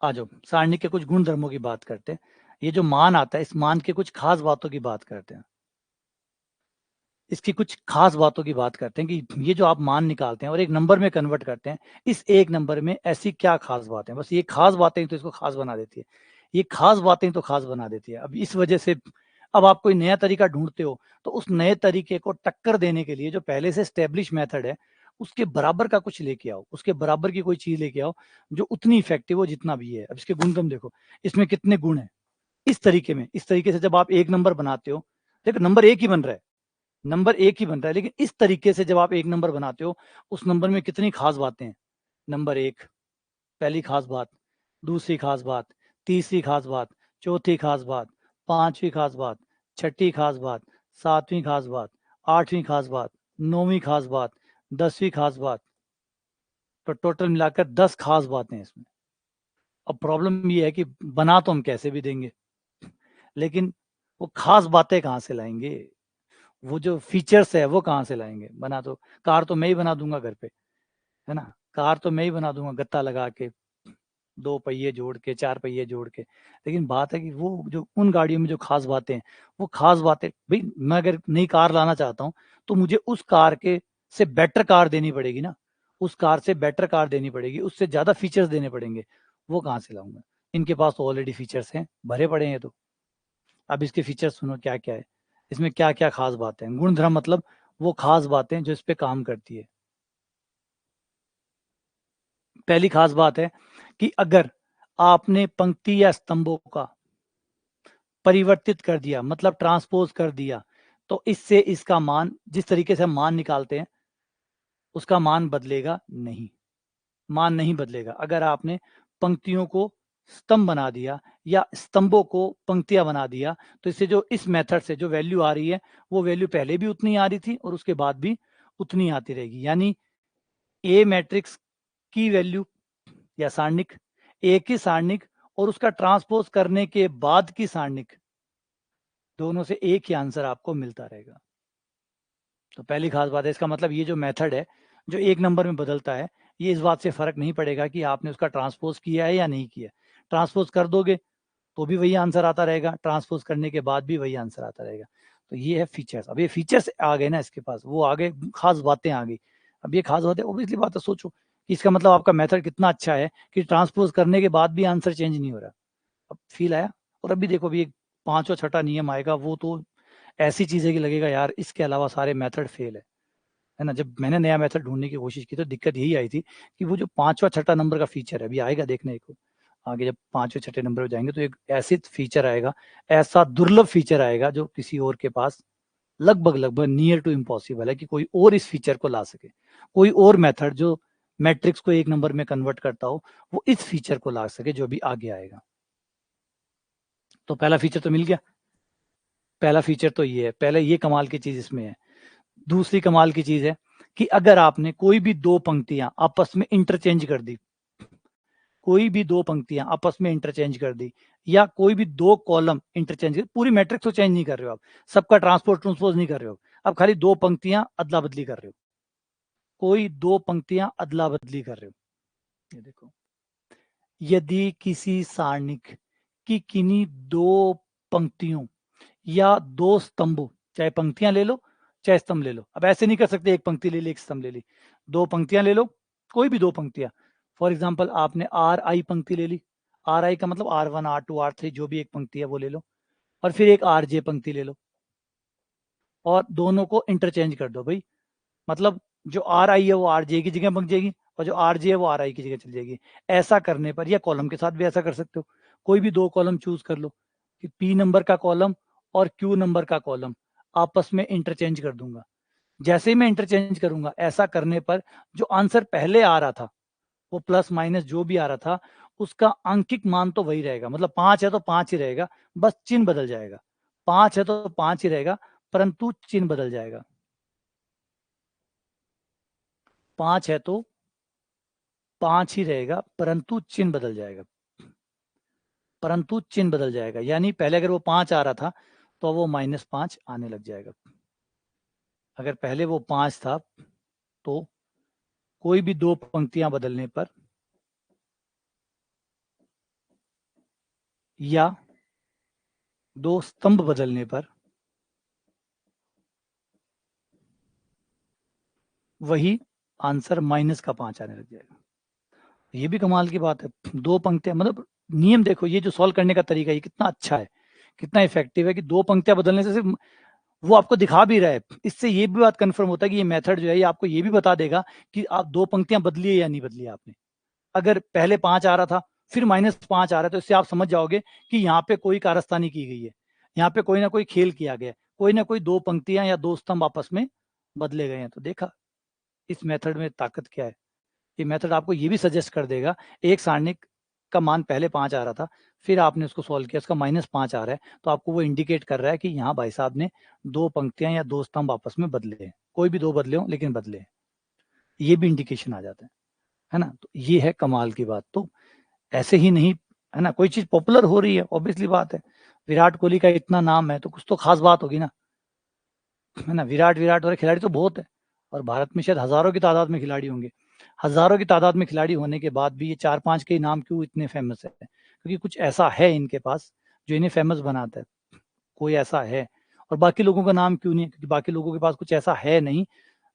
आ जाओ सारणी के कुछ गुण धर्मों की बात करते हैं। ये जो मान आता है, इस मान के कुछ खास बातों की बात करते हैं, इसकी कुछ खास बातों की बात करते हैं कि ये जो आप मान निकालते हैं और एक नंबर में कन्वर्ट करते हैं, इस एक नंबर में ऐसी क्या खास बात है। बस ये खास बातें तो इसको खास बना देती है, ये खास बातें तो खास बना देती है। अब इस वजह से अब आप कोई नया तरीका ढूंढते हो, तो उस नए तरीके को टक्कर देने के लिए जो पहले से स्टेब्लिश मेथड है उसके बराबर का कुछ लेके आओ, उसके बराबर की कोई चीज लेके आओ जो उतनी इफेक्टिव हो जितना भी है। अब इसके गुणगम देखो, इसमें कितने गुण है। इस तरीके में, इस तरीके से जब आप एक नंबर बनाते हो, देखो नंबर एक ही बन रहा है, नंबर एक ही बन रहा है, लेकिन इस तरीके से जब आप एक नंबर बनाते हो, उस नंबर में कितनी खास बातें हैं। नंबर एक, पहली खास बात, दूसरी खास बात, तीसरी खास बात, चौथी खास बात, पांचवी खास बात, छठी खास बात, सातवीं खास बात, आठवीं खास बात, नौवीं खास बात, 10वीं खास बात, तो टोटल मिलाकर 10 खास बातें हैं इसमें। अब प्रॉब्लम ये है कि बना तो हम कैसे भी देंगे, लेकिन वो खास बातें कहाँ से लाएंगे, वो जो फीचर्स है वो कहाँ से लाएंगे। बना तो कार तो मैं ही बना दूंगा घर पे, है ना, कार तो मैं ही बना दूंगा गत्ता लगा के, 2 पहिए जोड़ के, 4 पहिए जोड़ के। लेकिन बात है कि वो जो उन गाड़ियों में जो खास बातें हैं, वो खास बातें भाई, मैं अगर नई कार लाना चाहता हूँ तो मुझे उस कार के से बेटर कार देनी पड़ेगी ना, उस कार से बेटर कार देनी पड़ेगी, उससे ज्यादा फीचर्स देने पड़ेंगे। वो कहाँ से लाऊंगा, इनके पास तो ऑलरेडी फीचर्स हैं, भरे पड़े हैं। तो अब इसके फीचर्स सुनो क्या क्या है, इसमें क्या क्या खास बातें हैं। गुणधर्म मतलब वो खास बातें जो इस पे काम करती है। पहली खास बात है कि अगर आपने पंक्ति या स्तंभों का परिवर्तित कर दिया, मतलब ट्रांसपोज कर दिया, तो इससे इसका मान, जिस तरीके से हम मान निकालते हैं उसका मान बदलेगा नहीं, मान नहीं बदलेगा। अगर आपने पंक्तियों को स्तंभ बना दिया या स्तंभों को पंक्तियां बना दिया, तो इससे जो इस मेथड से जो वैल्यू आ रही है वो वैल्यू पहले भी उतनी आ रही थी और उसके बाद भी उतनी आती रहेगी। यानी ए मैट्रिक्स की वैल्यू या सारणिक, ए की सारणिक और उसका ट्रांसपोज करने के बाद की सारणिक, दोनों से एक ही आंसर आपको मिलता रहेगा। तो पहली खास बात है, इसका मतलब ये जो मेथड है जो एक नंबर में बदलता है, ये इस बात से फर्क नहीं पड़ेगा कि आपने उसका ट्रांसपोज किया है या नहीं किया। ट्रांसपोज कर दोगे तो भी वही आंसर आता रहेगा, ट्रांसपोज करने के बाद भी वही आंसर आता रहेगा। तो ये है फीचर्स। अब ये फीचर्स आ गए ना इसके पास, वो आ गए, खास बातें आ गई। अब ये खास बातें ऑब्वियसली बात है, सोचो कि इसका मतलब आपका मेथड कितना अच्छा है कि ट्रांसपोज करने के बाद भी आंसर चेंज नहीं हो रहा। अब फील आया। और अभी देखो, अभी एक पांचवा छठा नियम आएगा, वो तो ऐसी चीज है कि लगेगा यार इसके अलावा सारे मेथड फेल है ना। जब मैंने नया मेथड ढूंढने की कोशिश की तो दिक्कत यही आई थी कि वो जो पांचवा छठा नंबर का फीचर है, अभी आएगा देखने को आगे, जब पांचवें छठे नंबर पे जाएंगे तो एक ऐसी फीचर आएगा, ऐसा दुर्लभ फीचर आएगा जो किसी और के पास लगभग लगभग नियर टू इम्पॉसिबल है कि कोई और इस फीचर को ला सके। कोई और मेथड जो मैट्रिक्स को एक नंबर में कन्वर्ट करता हो, वो इस फीचर को ला सके जो भी आगे आएगा। तो पहला फीचर तो मिल गया, पहला फीचर तो ये है, पहले ये कमाल की चीज इसमें है। दूसरी कमाल की चीज है कि अगर आपने कोई भी दो पंक्तियां आपस में इंटरचेंज कर दी, कोई भी दो पंक्तियां आपस में इंटरचेंज कर दी, या कोई भी दो कॉलम इंटरचेंज कर, पूरी मैट्रिक्स तो चेंज नहीं कर रहे हो आप, सबका ट्रांसपोज नहीं कर रहे हो, अब खाली दो पंक्तियां अदला बदली कर रहे हो, कोई दो पंक्तियां अदला बदली कर रहे हो। ये देखो, यदि किसी सारणिक की किन्हीं दो पंक्तियों या दो स्तंभों, चाहे पंक्तियां ले लो चाहे स्तंभ ले लो, अब ऐसे नहीं कर सकते एक पंक्ति ले ली एक स्तंभ ले ली, दो पंक्तियां ले लो, कोई भी दो पंक्तियां, फॉर एग्जाम्पल आपने आर आई पंक्ति ले ली, आर आई का मतलब R1 R2 R3 जो भी एक पंक्ति है वो ले लो, और फिर एक आर जे पंक्ति ले लो, और दोनों को इंटरचेंज कर दो भाई, मतलब जो आर आई है वो आर जे की जगह बन जाएगी, और जो आर जे है वो आर आई की जगह चली जाएगी। ऐसा करने पर, या कॉलम के साथ भी ऐसा कर सकते हो, कोई भी दो कॉलम चूज कर लो कि पी नंबर का कॉलम और क्यू नंबर का कॉलम आपस में इंटरचेंज कर दूंगा, जैसे ही मैं इंटरचेंज करूंगा ऐसा करने पर जो आंसर पहले आ रहा था वो प्लस माइनस जो भी आ रहा था उसका अंकिक मान तो वही रहेगा, मतलब 5 है तो 5 ही रहेगा, बस चिन्ह बदल जाएगा, 5 है तो 5 ही रहेगा परंतु चिन्ह बदल जाएगा, 5 है तो 5 ही रहेगा परंतु चिन्ह बदल जाएगा, परंतु चिन्ह बदल जाएगा, यानी पहले अगर वो 5 आ रहा था तो वो -5 आने लग जाएगा, अगर पहले वो 5 था तो कोई भी दो पंक्तियां बदलने पर या दो स्तंभ बदलने पर वही आंसर -5 आने लग जाएगा। ये भी कमाल की बात है, दो पंक्तियां, मतलब नियम देखो, ये जो सॉल्व करने का तरीका ये कितना अच्छा है, कितना इफेक्टिव है कि दो पंक्तियां बदलने से सिर्फ वो आपको दिखा भी रहा है, इससे ये भी बात कंफर्म होता है कि ये मेथड जो है ये आपको ये भी बता देगा कि आप दो पंक्तियां बदली है या नहीं बदली आपने, अगर पहले 5 आ रहा था फिर -5 आ रहा है तो इससे आप समझ जाओगे कि यहाँ पे कोई कारस्तानी की गई है, यहाँ पे कोई ना कोई खेल किया गया है, कोई ना कोई दो पंक्तियां या दो स्तंभ आपस में बदले गए हैं, तो देखा इस मेथड में ताकत क्या है, ये मेथड आपको ये भी सजेस्ट कर देगा, एक सारणिक का मान पहले 5 आ रहा था फिर आपने उसको सॉल्व किया उसका -5 आ रहा है, तो आपको वो इंडिकेट कर रहा है कि यहाँ भाई साहब ने दो पंक्तियां या दो स्तंभ आपस में बदले हैं, कोई भी दो बदले हो लेकिन बदले हैं, ये भी इंडिकेशन आ जाता है ना, तो ये है कमाल की बात, तो ऐसे ही नहीं, है ना, कोई चीज पॉपुलर हो रही है ऑब्वियसली बात है, विराट कोहली का इतना नाम है तो कुछ तो खास बात होगी ना, है ना, विराट विराट वाले खिलाड़ी तो बहुत है, और भारत में शायद हजारों की तादाद में खिलाड़ी होंगे, हजारों की तादाद में खिलाड़ी होने के बाद भी ये 4-5 के नाम क्यों इतने फेमस है, क्योंकि कुछ ऐसा है इनके पास जो इन्हें फेमस बनाता है, कोई ऐसा है, और बाकी लोगों का नाम क्यों नहीं है, क्योंकि बाकी लोगों के पास कुछ ऐसा है नहीं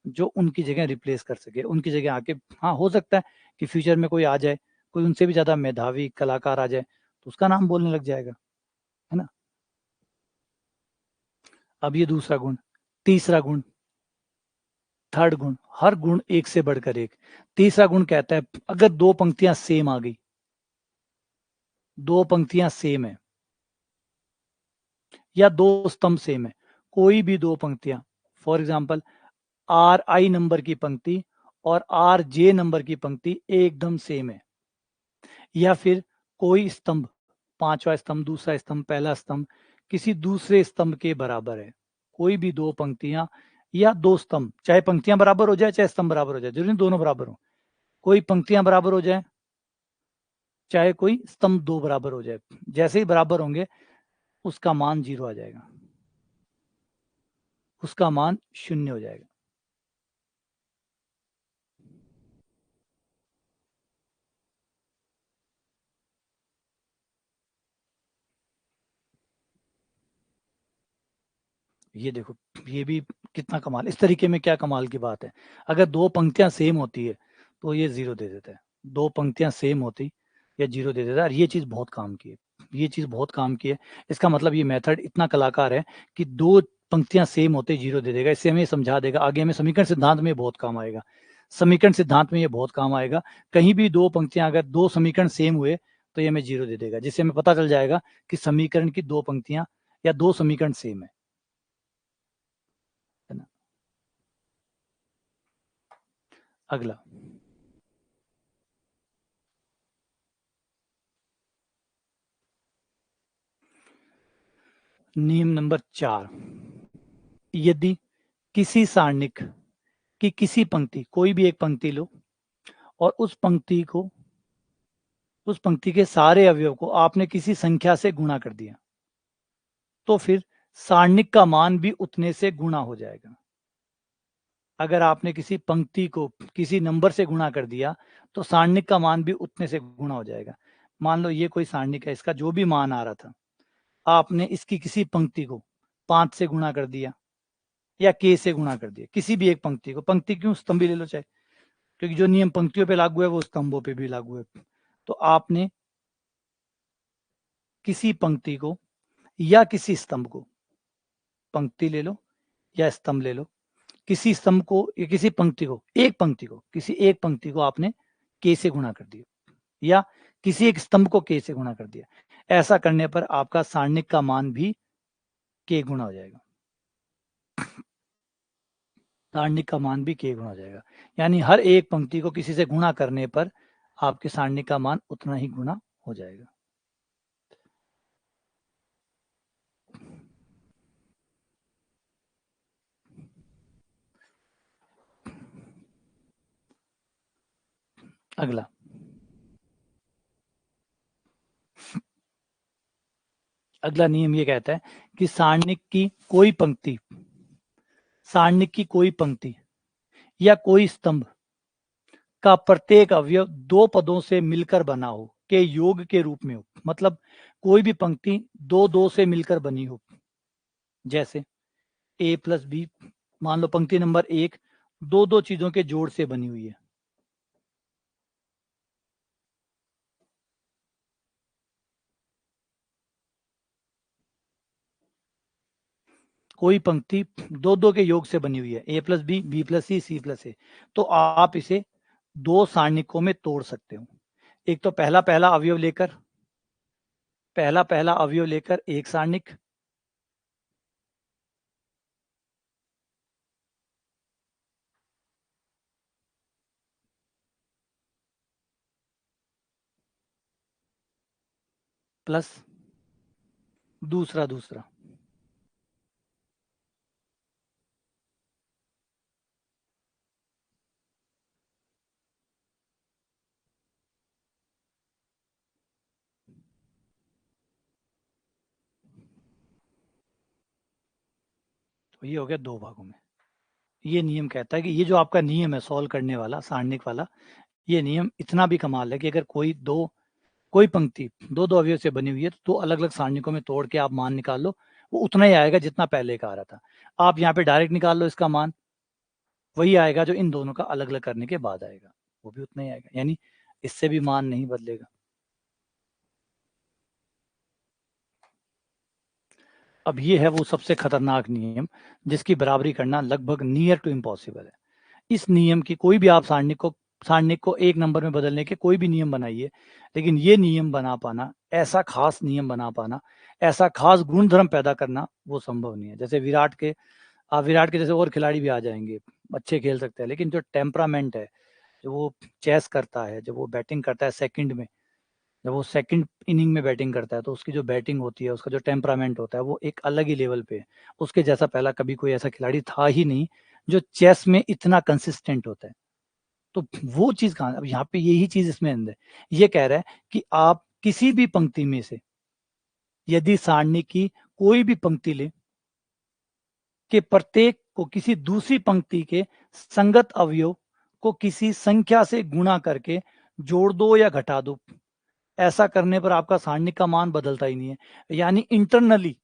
जो उनकी जगह रिप्लेस कर सके, उनकी जगह आके, हाँ हो सकता है कि फ्यूचर में कोई आ जाए, कोई उनसे भी ज्यादा मेधावी कलाकार आ जाए तो उसका नाम बोलने लग जाएगा, है ना। अब ये दूसरा गुण, तीसरा गुण, थर्ड गुण, हर गुण एक से बढ़कर एक, तीसरा गुण कहता है अगर दो पंक्तियां सेम आ गई, दो पंक्तियां सेम है या दो स्तंभ सेम है, कोई भी दो पंक्तियां, for example are I number की पंक्ति और आर जे नंबर की पंक्ति एकदम सेम है, या फिर कोई स्तंभ, पांचवा स्तंभ, दूसरा स्तंभ, पहला स्तंभ किसी दूसरे स्तंभ के बराबर है, कोई भी दो पंक्तियां या दो स्तंभ, चाहे पंक्तियां बराबर हो जाए चाहे स्तंभ बराबर हो जाए, जरूरी नहीं दोनों बराबर हो, कोई पंक्तियां बराबर हो जाए चाहे कोई स्तंभ दो बराबर हो जाए, जैसे ही बराबर होंगे उसका मान 0 आ जाएगा, उसका मान 0 हो जाएगा। ये देखो, ये भी कितना कमाल, इस तरीके में क्या कमाल की बात है, अगर दो पंक्तियां सेम होती है तो ये 0 दे देता है, दो पंक्तियां सेम होती या 0 दे देता है, और ये चीज बहुत काम की है, ये चीज बहुत काम की है, इसका मतलब ये मेथड इतना कलाकार है कि दो पंक्तियां सेम होते 0 दे देगा, इससे हमें समझा देगा, आगे हमें समीकरण सिद्धांत में बहुत काम आएगा, समीकरण सिद्धांत में ये बहुत काम आएगा, कहीं भी दो पंक्तियां अगर दो समीकरण सेम हुए तो ये हमें 0 दे देगा, जिससे हमें पता चल जाएगा कि समीकरण की दो पंक्तियां या दो समीकरण सेम है ना। अगला, नियम नंबर 4, यदि किसी सारणिक कि किसी पंक्ति, कोई भी एक पंक्ति लो और उस पंक्ति के सारे अवयव को आपने किसी संख्या से गुणा कर दिया, तो फिर सारणिक का मान भी उतने से गुणा हो जाएगा। अगर आपने किसी पंक्ति को किसी नंबर से गुणा कर दिया तो सारणिक का मान भी उतने से गुणा हो जाएगा। मान लो ये कोई सारणिक है, इसका जो भी मान आ रहा था, आपने इसकी किसी पंक्ति को 5 से गुणा कर दिया या k से गुणा कर दिया, किसी भी एक पंक्ति को, पंक्ति क्यों, स्तंभ भी ले लो चाहे, क्योंकि जो नियम पंक्तियों पे लागू है वो स्तंभों पे भी लागू है। तो आपने किसी पंक्ति को या किसी स्तंभ को, पंक्ति ले लो या स्तंभ ले लो, किसी स्तंभ को या किसी पंक्ति को, किसी एक पंक्ति को आपने k से गुणा कर दिया या किसी एक स्तंभ को k से गुणा कर दिया। ऐसा करने पर आपका सारणिक का मान भी k गुणा हो जाएगा। सारणिक का मान भी k गुणा हो जाएगा, यानी हर एक पंक्ति को किसी से गुणा करने पर आपके सारणिक का मान उतना ही गुणा हो जाएगा। अगला, अगला नियम ये कहता है कि सारणिक की कोई पंक्ति या कोई स्तंभ का प्रत्येक अवयव दो पदों से मिलकर बना हो, के योग के रूप में हो। मतलब कोई भी पंक्ति दो दो से मिलकर बनी हो, जैसे a प्लस बी, मान लो पंक्ति नंबर 1 दो दो चीजों के जोड़ से बनी हुई है। कोई पंक्ति दो दो के योग से बनी हुई है, a plus b, b plus c plus a, तो आप इसे दो सारणिकों में तोड़ सकते हो। एक तो पहला पहला अवयव लेकर एक सारणिक, प्लस दूसरा तो ये हो गया दो भागों में। ये नियम कहता है कि ये जो आपका नियम है सॉल्व करने वाला, सारणिक वाला, ये नियम इतना भी कमाल है कि अगर कोई पंक्ति दो दो अवयव से बनी हुई है तो दो अलग अलग सारणिकों में तोड़ के आप मान निकाल लो, वो उतना ही आएगा जितना पहले का आ रहा था। आप यहाँ पे डायरेक्ट निकाल लो इसका मान, वही आएगा जो इन दोनों का अलग अलग करने के बाद आएगा, वो भी उतना ही आएगा, यानी इससे भी मान नहीं बदलेगा। अब ये है वो सबसे खतरनाक नियम जिसकी बराबरी करना लगभग नियर टू इम्पॉसिबल है। इस नियम की कोई भी आप सारणिक को एक नंबर में बदलने के कोई भी नियम बनाइए, लेकिन ये नियम बना पाना, ऐसा खास नियम बना पाना, ऐसा खास गुणधर्म पैदा करना वो संभव नहीं है। जैसे विराट के जैसे और खिलाड़ी भी आ जाएंगे, अच्छे खेल सकते हैं, लेकिन जो टेम्परामेंट है, जो वो चेस करता है, जब वो बैटिंग करता है सेकंड में, जब वो सेकंड इनिंग में बैटिंग करता है तो उसकी जो बैटिंग होती है, उसका जो टेम्परामेंट होता है वो एक अलग ही लेवल पे है। उसके जैसा पहला कभी कोई ऐसा खिलाड़ी था ही नहीं जो चेस में इतना कंसिस्टेंट होता है। तो वो चीज कहाँ, अब यहाँ पे यही चीज इसमें अंदर है। ये कह रहा है कि आप किसी भी पंक्ति में से यदि सारणी की कोई भी पंक्ति ले के प्रत्येक को किसी दूसरी पंक्ति के संगत अवयव को किसी संख्या से गुणा करके जोड़ दो या घटा दो, ऐसा करने पर आपका सारणिक का मान बदलता ही नहीं है। यानी इंटरनली,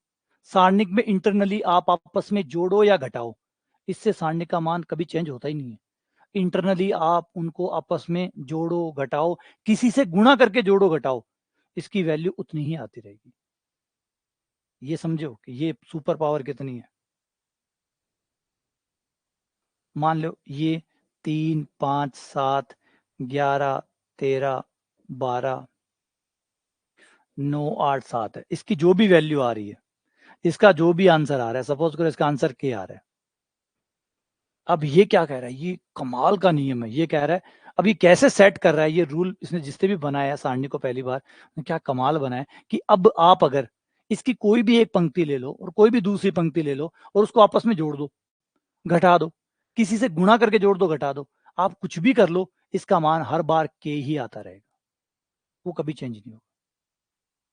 सारणिक में इंटरनली आप आपस में जोड़ो या घटाओ, इससे सारणिक का मान कभी चेंज होता ही नहीं है। इंटरनली आप उनको आपस में जोड़ो घटाओ, किसी से गुणा करके जोड़ो घटाओ, इसकी वैल्यू उतनी ही आती रहेगी। ये समझो कि ये सुपर पावर कितनी है। मान लो ये 3, 5, 7, 11, 13, 12, 9, 8, 7 है, इसकी जो भी वैल्यू आ रही है, इसका जो भी आंसर आ रहा है, सपोज करो इसका आंसर के आ रहा है। अब ये क्या कह रहा है, ये कमाल का नियम है। ये कह रहा है, अब ये कैसे सेट कर रहा है ये रूल, इसने जिसने भी बनाया सारणी को पहली बार, क्या कमाल बनाया कि अब आप अगर इसकी कोई भी एक पंक्ति ले लो और कोई भी दूसरी पंक्ति ले लो और उसको आपस में जोड़ दो, घटा दो, किसी से गुणा करके जोड़ दो, घटा दो, आप कुछ भी कर लो, इसका मान हर बार के ही आता रहेगा, वो कभी चेंज नहीं होगा।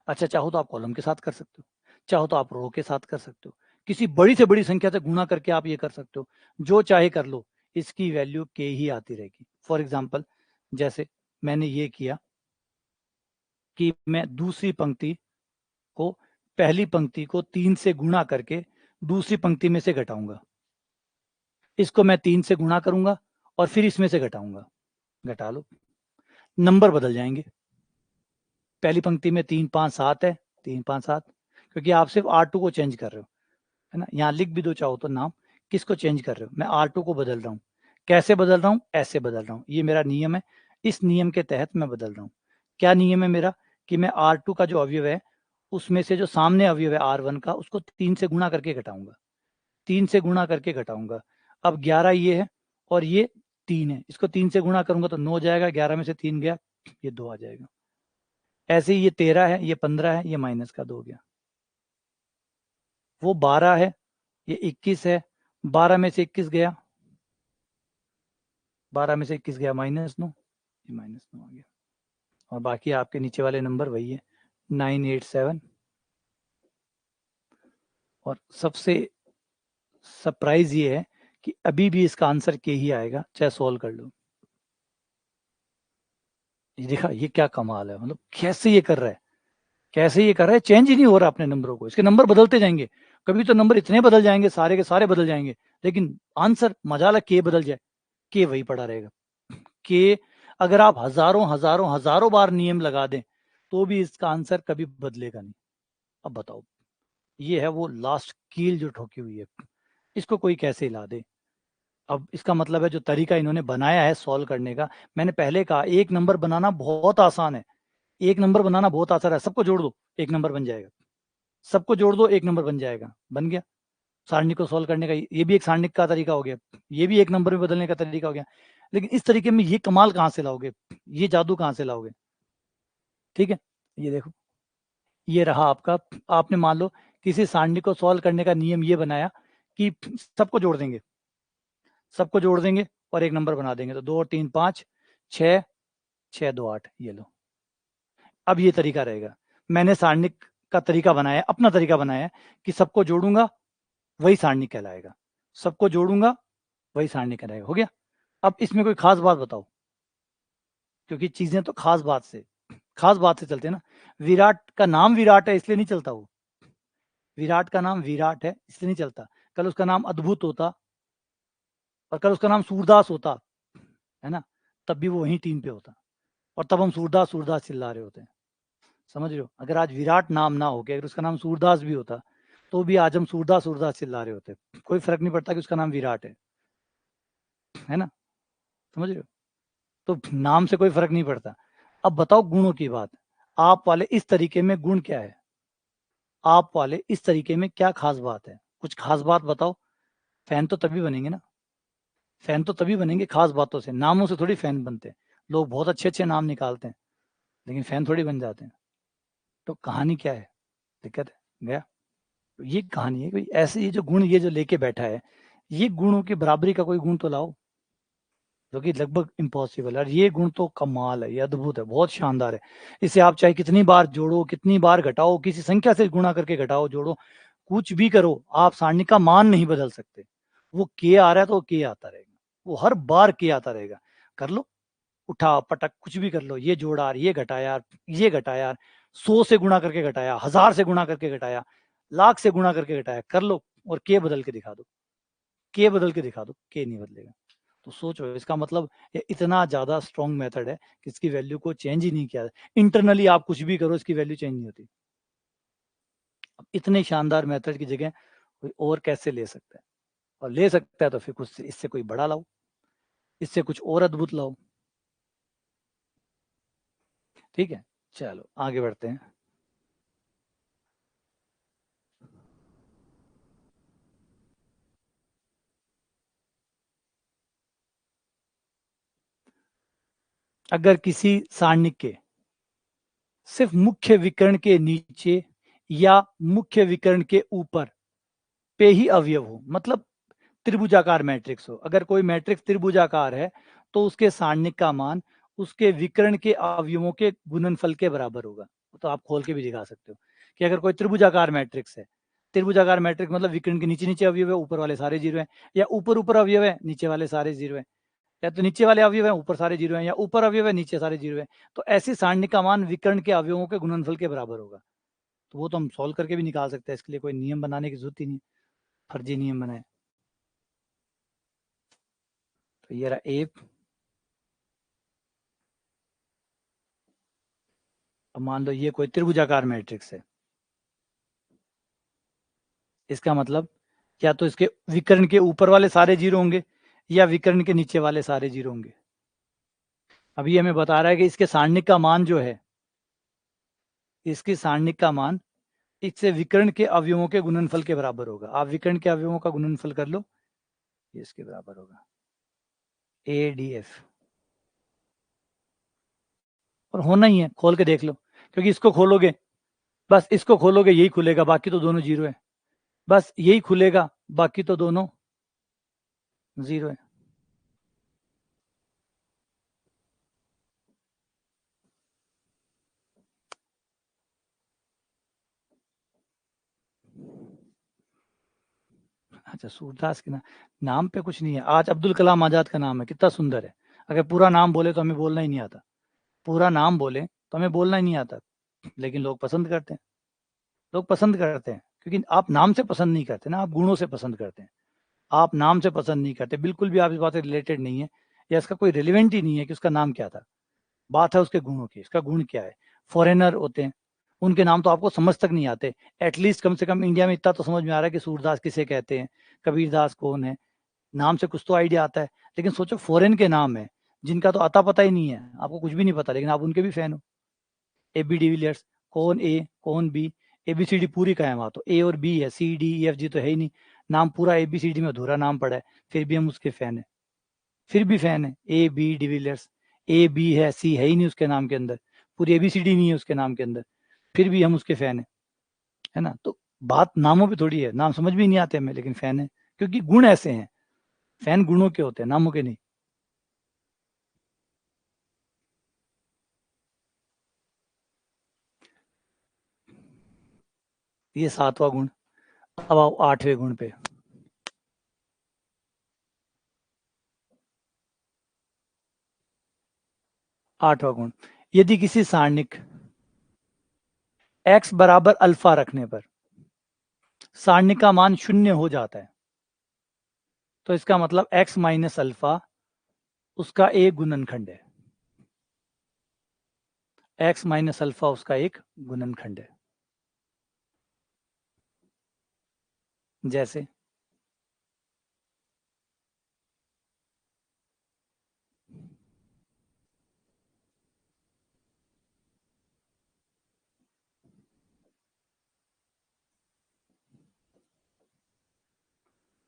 अच्छा, चाहो तो आप कॉलम के साथ कर सकते हो, चाहो तो आप रो के साथ कर सकते हो, किसी बड़ी से बड़ी संख्या से गुणा करके आप ये कर सकते हो, जो चाहे कर लो, इसकी वैल्यू के ही आती रहेगी। फॉर एग्जाम्पल, जैसे मैंने ये किया कि मैं दूसरी पंक्ति को पहली पंक्ति को 3 से गुणा करके दूसरी पंक्ति में से घटाऊंगा, इसको मैं 3 से गुणा करूंगा और फिर इसमें से घटाऊंगा, घटा लो, नंबर बदल जाएंगे। पहली पंक्ति में 3 5 7 है, 3 5 7, क्योंकि आप सिर्फ R2 को चेंज कर रहे हो, है ना। यहाँ लिख भी दो चाहो तो नाम, किसको चेंज कर रहे हो, मैं R2 को बदल रहा हूँ। कैसे बदल रहा हूँ, ऐसे बदल रहा हूँ, ये मेरा नियम है, इस नियम के तहत मैं बदल रहा हूँ। क्या नियम है मेरा, कि मैं R2 का जो अवयव है उसमें से जो सामने अवयव है R1 का, उसको 3 से गुणा करके घटाऊंगा, 3 से गुणा करके घटाऊंगा। अब 11 ये है और ये 3 है, इसको 3 से गुणा करूंगा तो 9 जाएगा, 11 में से 3 गया, ये 2 आ जाएगा। ऐसे ही ये 13 है, ये 15 है, ये माइनस का 2 गया, वो 12 है, ये 21 है, 12 में से 21 गया, 12 में से 21 गया, -9, ये -9 आ गया। और बाकी आपके नीचे वाले नंबर वही है, 987। और सबसे सरप्राइज ये है कि अभी भी इसका आंसर के ही आएगा, चाहे सॉल्व कर लो। ये देखा, ये क्या कमाल है, मतलब कैसे ये कर रहा है, कैसे ये कर रहा है, चेंज ही नहीं हो रहा अपने नंबरों को, इसके नंबर बदलते जाएंगे, कभी तो नंबर इतने बदल जाएंगे, सारे के सारे बदल जाएंगे, लेकिन आंसर मजाला के बदल जाए, के वही पड़ा रहेगा। के अगर आप हजारों हजारों हजारों बार नियम लगा दें तो भी इसका आंसर कभी बदलेगा नहीं। अब बताओ, ये है वो लास्ट कील जो ठोकी हुई है, इसको कोई कैसे हिला दे। अब इसका मतलब है जो तरीका इन्होंने बनाया है सॉल्व करने का, मैंने पहले कहा एक नंबर बनाना बहुत आसान है, एक नंबर बनाना बहुत आसान है, सबको जोड़ दो एक नंबर बन जाएगा, सबको जोड़ दो एक नंबर बन जाएगा, बन गया। सारणी को सॉल्व करने का ये भी एक सारणी का तरीका हो गया, ये भी एक नंबर में बदलने का तरीका हो गया, लेकिन इस तरीके में ये कमाल कहाँ से लाओगे, ये जादू कहाँ से लाओगे। ठीक है, ये देखो, ये रहा आपका, आपने मान लो किसी सारणी को सॉल्व करने का नियम ये बनाया कि सबको जोड़ देंगे, सबको जोड़ देंगे और एक नंबर बना देंगे, तो 2 और 3 5, 6 6 2 8, ये लो। अब ये तरीका रहेगा, मैंने सारणी का तरीका बनाया, अपना तरीका बनाया कि सबको जोड़ूंगा वही सारणी कहलाएगा, सबको जोड़ूंगा वही सारणी कहलाएगा, हो गया। अब इसमें कोई खास बात बताओ, क्योंकि चीजें तो खास बात से चलते हैं ना। विराट का नाम विराट है इसलिए नहीं चलता, वो विराट का नाम विराट है इसलिए नहीं चलता, कल उसका नाम अद्भुत होता और कल उसका नाम सूरदास होता, है ना, तब भी वो वही टीम पे होता और तब हम सूरदास सूरदास चिल्ला रहे होते हैं, समझ रहे हो। अगर आज विराट नाम ना हो के अगर उसका नाम सूरदास भी होता तो भी आज हम सूरदास सूरदास चिल्ला रहे होते, कोई फर्क नहीं पड़ता कि उसका नाम विराट है ना, समझ रहे हो। तो नाम से कोई फर्क नहीं पड़ता। अब बताओ गुणों की बात, आप वाले इस तरीके में गुण क्या है, आप वाले इस तरीके में क्या खास बात है, कुछ खास बात बताओ। फैन तो तभी बनेंगे ना, फैन तो तभी बनेंगे खास बातों से, नामों से थोड़ी फैन बनते हैं। लोग बहुत अच्छे अच्छे नाम निकालते हैं लेकिन फैन थोड़ी बन जाते हैं। तो कहानी क्या है, दिक्कत है गया। तो ये कहानी है, कोई ऐसे ये जो गुण ये जो लेके बैठा है, ये गुणों की बराबरी का कोई गुण तो लाओ, जो कि लगभग इम्पॉसिबल है। और ये गुण तो कमाल है, ये अद्भुत है, बहुत शानदार है। इसे आप चाहे कितनी बार जोड़ो, कितनी बार घटाओ, किसी संख्या से गुणा करके घटाओ जोड़ो, कुछ भी करो, आप सारणी का मान नहीं बदल सकते। वो के आ रहा है तो वो के आता रहेगा, वो हर बार के आता रहेगा। कर लो, उठा पटक कुछ भी कर लो, ये जोड़ा, ये घटाया, ये घटाया, 100 से गुणा करके घटाया, 1000 से गुणा करके घटाया, लाख से गुणा करके घटाया, कर लो और के बदल के दिखा दो, के बदल के दिखा दो, के नहीं बदलेगा। तो सोचो, इसका मतलब ये इतना ज्यादा स्ट्रॉन्ग मेथड है कि इसकी वैल्यू को चेंज ही नहीं किया। इंटरनली आप कुछ भी करो इसकी वैल्यू चेंज नहीं होती। अब इतने शानदार मेथड की जगह कोई और कैसे ले सकता है, और ले सकता है तो फिर कुछ इससे कोई बड़ा लाओ, इससे कुछ और अद्भुत लाओ। ठीक है, चलो आगे बढ़ते हैं। अगर किसी सारणिक के सिर्फ मुख्य विकर्ण के नीचे या मुख्य विकर्ण के ऊपर पे ही अवयव हो, मतलब त्रिभुजाकार मैट्रिक्स हो। अगर कोई मैट्रिक्स त्रिभुजाकार है तो उसके सारणिक का मान उसके विकर्ण के अवयवों के गुणनफल के बराबर होगा। तो आप खोल के भी दिखा सकते हो कि अगर कोई त्रिभुजाकार मैट्रिक्स है, त्रिभुजाकार मैट्रिक्स मतलब विकर्ण के नीचे नीचे अवयव है, ऊपर वाले सारे जीरो हैं, या ऊपर ऊपर अवयव है, नीचे वाले सारे जीरो हैं, या तो नीचे वाले अवयव है, ऊपर सारे जीरो हैं, या ऊपर अवयव है, नीचे सारे जीरो हैं। तो ऐसी सारणी का मान विकर्ण के अवयवों के गुणनफल के बराबर होगा। तो वो तो हम सॉल्व करके भी निकाल सकते हैं, इसके लिए कोई नियम बनाने की जरूरत ही नहीं, फर्जी नियम बनाए। तो ये रहा ए। अब मान लो ये कोई त्रिभुजाकार मैट्रिक्स है, इसका मतलब या तो इसके विकर्ण के ऊपर वाले सारे जीरो होंगे या विकर्ण के नीचे वाले सारे जीरो होंगे। अभी हमें बता रहा है कि इसके सारणिक का मान जो है, इसकी सारणिक का मान इससे विकर्ण के अवयवों के गुणनफल के बराबर होगा। आप विकर्ण के अवयवों का गुणनफल कर लो, ये इसके बराबर होगा ADF। और होना ही है, खोल के देख लो, क्योंकि इसको खोलोगे, बस इसको खोलोगे यही खुलेगा, बाकी तो दोनों जीरो है। बस यही खुलेगा, बाकी तो दोनों जीरो है। अच्छा, सूरदास के नाम पे कुछ नहीं है। आज अब्दुल कलाम आजाद का नाम है, कितना सुंदर है। अगर पूरा नाम बोले तो हमें बोलना ही नहीं आता, पूरा नाम बोले तो हमें बोलना ही नहीं आता, लेकिन लोग पसंद करते हैं। लोग पसंद करते हैं क्योंकि आप नाम से पसंद नहीं करते ना, आप गुणों से पसंद करते हैं। आप नाम से पसंद नहीं करते, बिल्कुल भी आप इस बात से रिलेटेड नहीं है, या इसका कोई रिलेवेंट ही नहीं है कि उसका नाम क्या था। बात है उसके गुणों की, इसका गुण क्या है। फॉरेनर होते हैं, उनके नाम तो आपको समझ तक नहीं आते। एटलीस्ट कम से कम इंडिया में इतना तो समझ में आ रहा है कि सूरदास किसे कहते हैं, कबीरदास कौन है, नाम से कुछ तो आइडिया आता है। लेकिन सोचो फॉरेन के नाम है जिनका तो अता पता ही नहीं है, आपको कुछ भी नहीं पता, लेकिन आप उनके भी फैन हो। AB डिविलियर्स, कौन ए कौन बी, ABCD पूरी का है वहां, तो A और B है, CDEFG तो है ही नहीं, नाम पूरा ABCD में अधूरा नाम पड़ा है, फिर भी हम उसके फैन है, फिर भी फैन है। AB डिविलियर्स, AB है, C है ही नहीं उसके नाम के अंदर, पूरी ABCD नहीं है उसके नाम के अंदर, फिर भी हम उसके फैन है ना। तो बात नामों पे थोड़ी है, नाम समझ भी नहीं आते हमें, लेकिन फैन है, क्योंकि गुण ऐसे हैं। फैन गुणों के होते हैं, नामों के नहीं। ये 7वां गुण। अब आओ 8वें गुण पे। 8वां गुण, यदि किसी सारणिक x बराबर अल्फा रखने पर सारणिक का मान 0 हो जाता है, तो इसका मतलब x माइनस अल्फा उसका एक गुणनखंड है। x माइनस अल्फा उसका एक गुणनखंड है। जैसे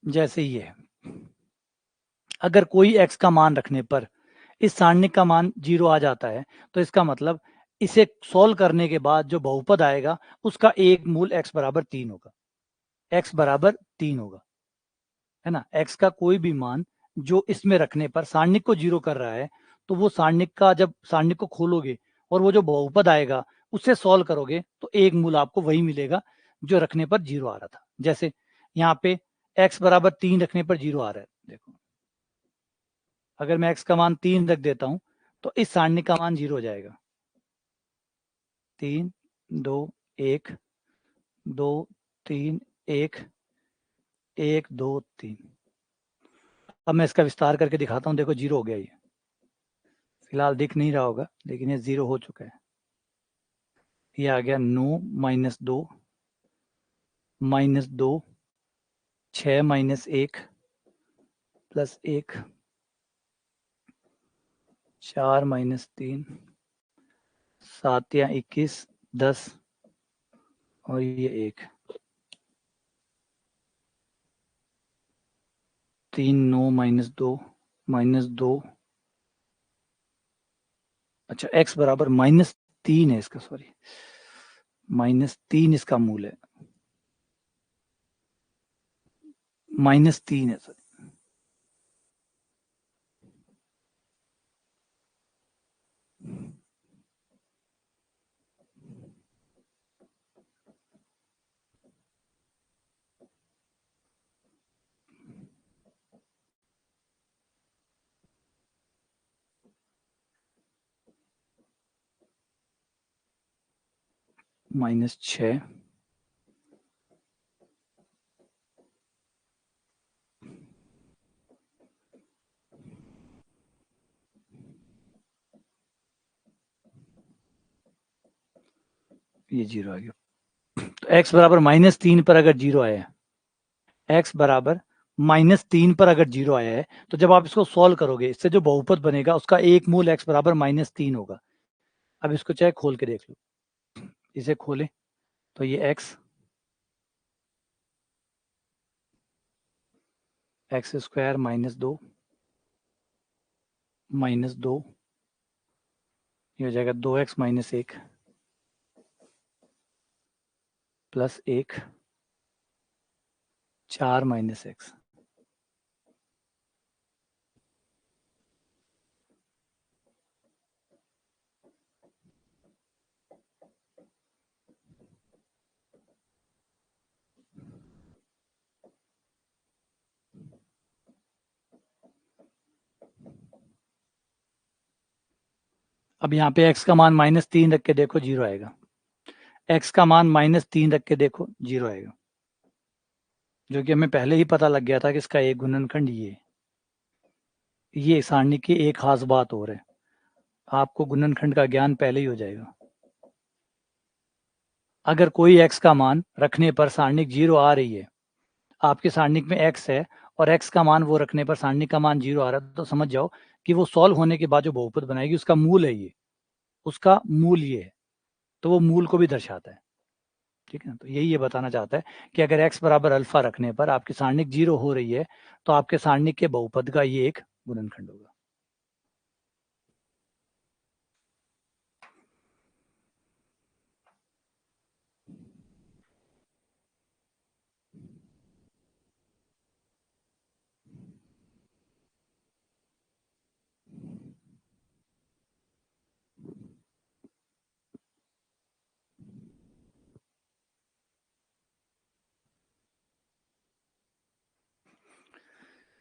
जैसे ये है, अगर कोई x का मान रखने पर इस सारणिक का मान 0 आ जाता है, तो इसका मतलब इसे सॉल्व करने के बाद जो बहुपद आएगा उसका एक मूल x बराबर 3 होगा। x बराबर 3 होगा, है ना। x का कोई भी मान जो इसमें रखने पर सारणिक को 0 कर रहा है, तो वो सारणिक का जब सारणिक को खोलोगे और वो जो बहुपद आएगा उससे सॉल्व करोगे, तो एक मूल आपको वही मिलेगा जो रखने पर 0 आ रहा था। जैसे यहाँ पे x बराबर 3 रखने पर 0 आ रहा है, देखो अगर मैं x का मान 3 रख देता हूं तो इस सारणी का मान 0 हो जाएगा। 3 2 1 2 3 1 1 2 3। अब मैं इसका विस्तार करके दिखाता हूं, देखो 0 हो गया। ये फिलहाल दिख नहीं रहा होगा, लेकिन ये 0 हो चुका है। ये आ गया 9 minus 2 minus 2, 6 minus 1 plus 1, 4 minus 3, 7 या 21, 10 और ये 1, 3 9 माइनस 2। अच्छा, x बराबर -3 है इसका, सॉरी -3 इसका मूल है, -3 है सॉरी। -6 ये 0 आ गया। तो x बराबर -3 पर अगर 0 आया है, x बराबर -3 पर अगर 0 आया है, तो जब आप इसको सॉल्व करोगे, इससे जो बहुपद बनेगा उसका एक मूल x बराबर -3 होगा। अब इसको चाहे खोल के देख लो, इसे खोलें तो ये x x² -2 -2 ये हो जाएगा 2x - 1 प्लस 1 4 - x। अब यहाँ पे x का मान -3 रख के देखो 0 आएगा। x का मान -3 रख के देखो 0 आएगा, जो कि हमें पहले ही पता लग गया था कि इसका एक गुणनखंड ये सारणी की एक खास बात और है, आपको गुणनखंड का ज्ञान पहले ही हो जाएगा। अगर कोई x का मान रखने पर सारणिक 0 आ रही है, आपके सारणिक में x है और x का मान वो रखने पर सारणिक का मान 0 आ रहा है, तो समझ जाओ कि वो सॉल्व होने के बाद जो बहुपद बनाएगी उसका मूल है ये, उसका मूल ये है, तो वो मूल को भी दर्शाता है। ठीक है, तो यही ये बताना चाहता है कि अगर x बराबर अल्फा रखने पर आपकी सारणिक 0 हो रही है, तो आपके सारणिक के बहुपद का ये एक गुणनखंड होगा।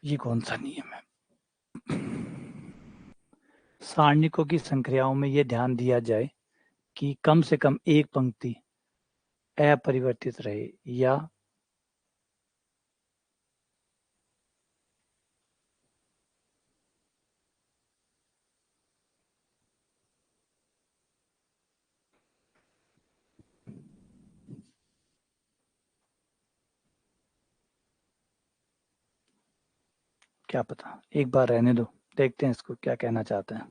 ये कौन सा नियम है? सारणिकों की संक्रियाओं में ये ध्यान दिया जाए कि कम से कम एक पंक्ति अपरिवर्तित रहे, या क्या पता, एक बार रहने दो, देखते हैं इसको क्या कहना चाहते हैं।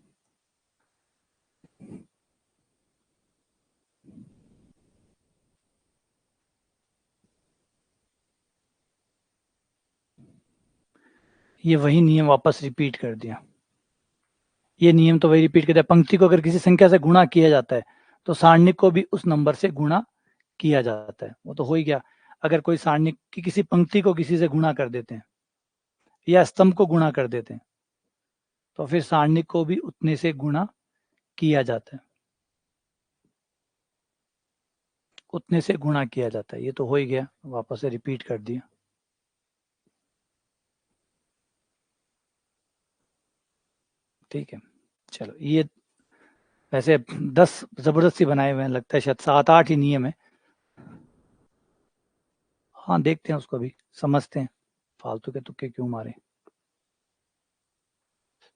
ये वही नियम वापस रिपीट कर दिया। ये नियम तो वही रिपीट कर दिया, पंक्ति को अगर किसी संख्या से गुणा किया जाता है तो सारणिक को भी उस नंबर से गुणा किया जाता है, वो तो हो ही गया। अगर कोई सारणिक की किसी पंक्ति को किसी से गुणा कर देते हैं या स्तंभ को गुणा कर देते हैं, तो फिर सारणिक को भी उतने से गुणा किया जाता है, उतने से गुणा किया जाता है। ये तो हो ही गया, वापस से रिपीट कर दिया। ठीक है, चलो, ये वैसे 10 जबरदस्ती बनाए हुए हैं, लगता है शायद 7-8 ही नियम है। हाँ, देखते हैं उसको भी, समझते हैं, फालतू के तुक्के क्यों मारे।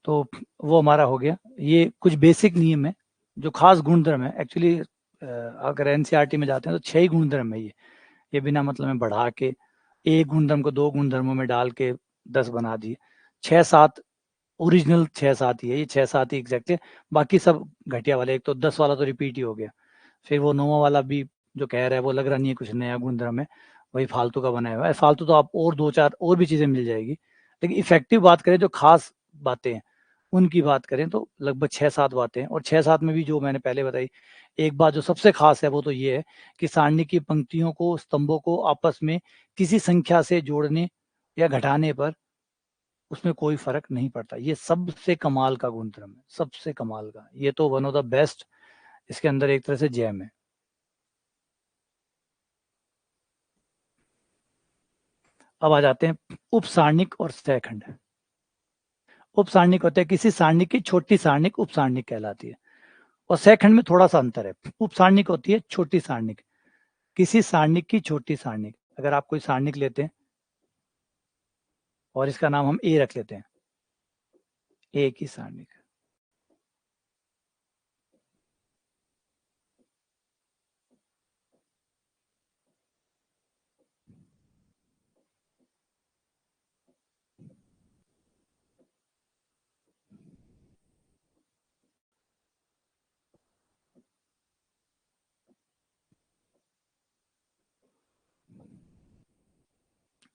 तो वो हमारा हो गया। ये कुछ बेसिक नियम है जो खास गुणधर्म है। एक्चुअली अगर एनसीईआरटी में जाते हैं तो 6 ही गुणधर्म है ये बिना मतलब में बढ़ा के एक गुणधर्म को 2 गुणधर्मों में डाल के 10 बना दिए। 6-7 ओरिजिनल 6-7 ही है, ये 6-7 ही एग्जैक्ट है। बाकी सब घटिया वाले, एक तो 10 वाला तो रिपीट ही हो गया, फिर वो 9वां वाला भी जो कह रहा है वो लग रहा नहीं है कुछ नया गुणधर्म है, वही फालतू का बनाया हुआ है। फालतू तो आप और 2-4 और भी चीजें मिल जाएगी, लेकिन इफेक्टिव बात करें जो खास बातें हैं उनकी बात करें तो लगभग 6-7 बातें हैं। और 6-7 में भी जो मैंने पहले बताई, एक बात जो सबसे खास है वो तो ये है कि सारणी की पंक्तियों को, स्तंभों को आपस में किसी संख्या से जोड़ने या घटाने पर उसमें कोई फर्क नहीं पड़ता। ये सबसे कमाल का गुणधर्म है, सबसे कमाल का, ये तो वन ऑफ द बेस्ट, इसके अंदर एक तरह से जैम है। अब आ जाते हैं उपसारणिक और सहखंड। उपसारणिक होते हैं किसी सारणिक की छोटी सारणिक उपसारणिक कहलाती है, और सेकंड में थोड़ा सा अंतर है। उपसारणिक होती है छोटी सारणिक, किसी सारणिक की छोटी सारणिक। अगर आप कोई सारणिक लेते हैं और इसका नाम हम ए रख लेते हैं, ए की सारणिक,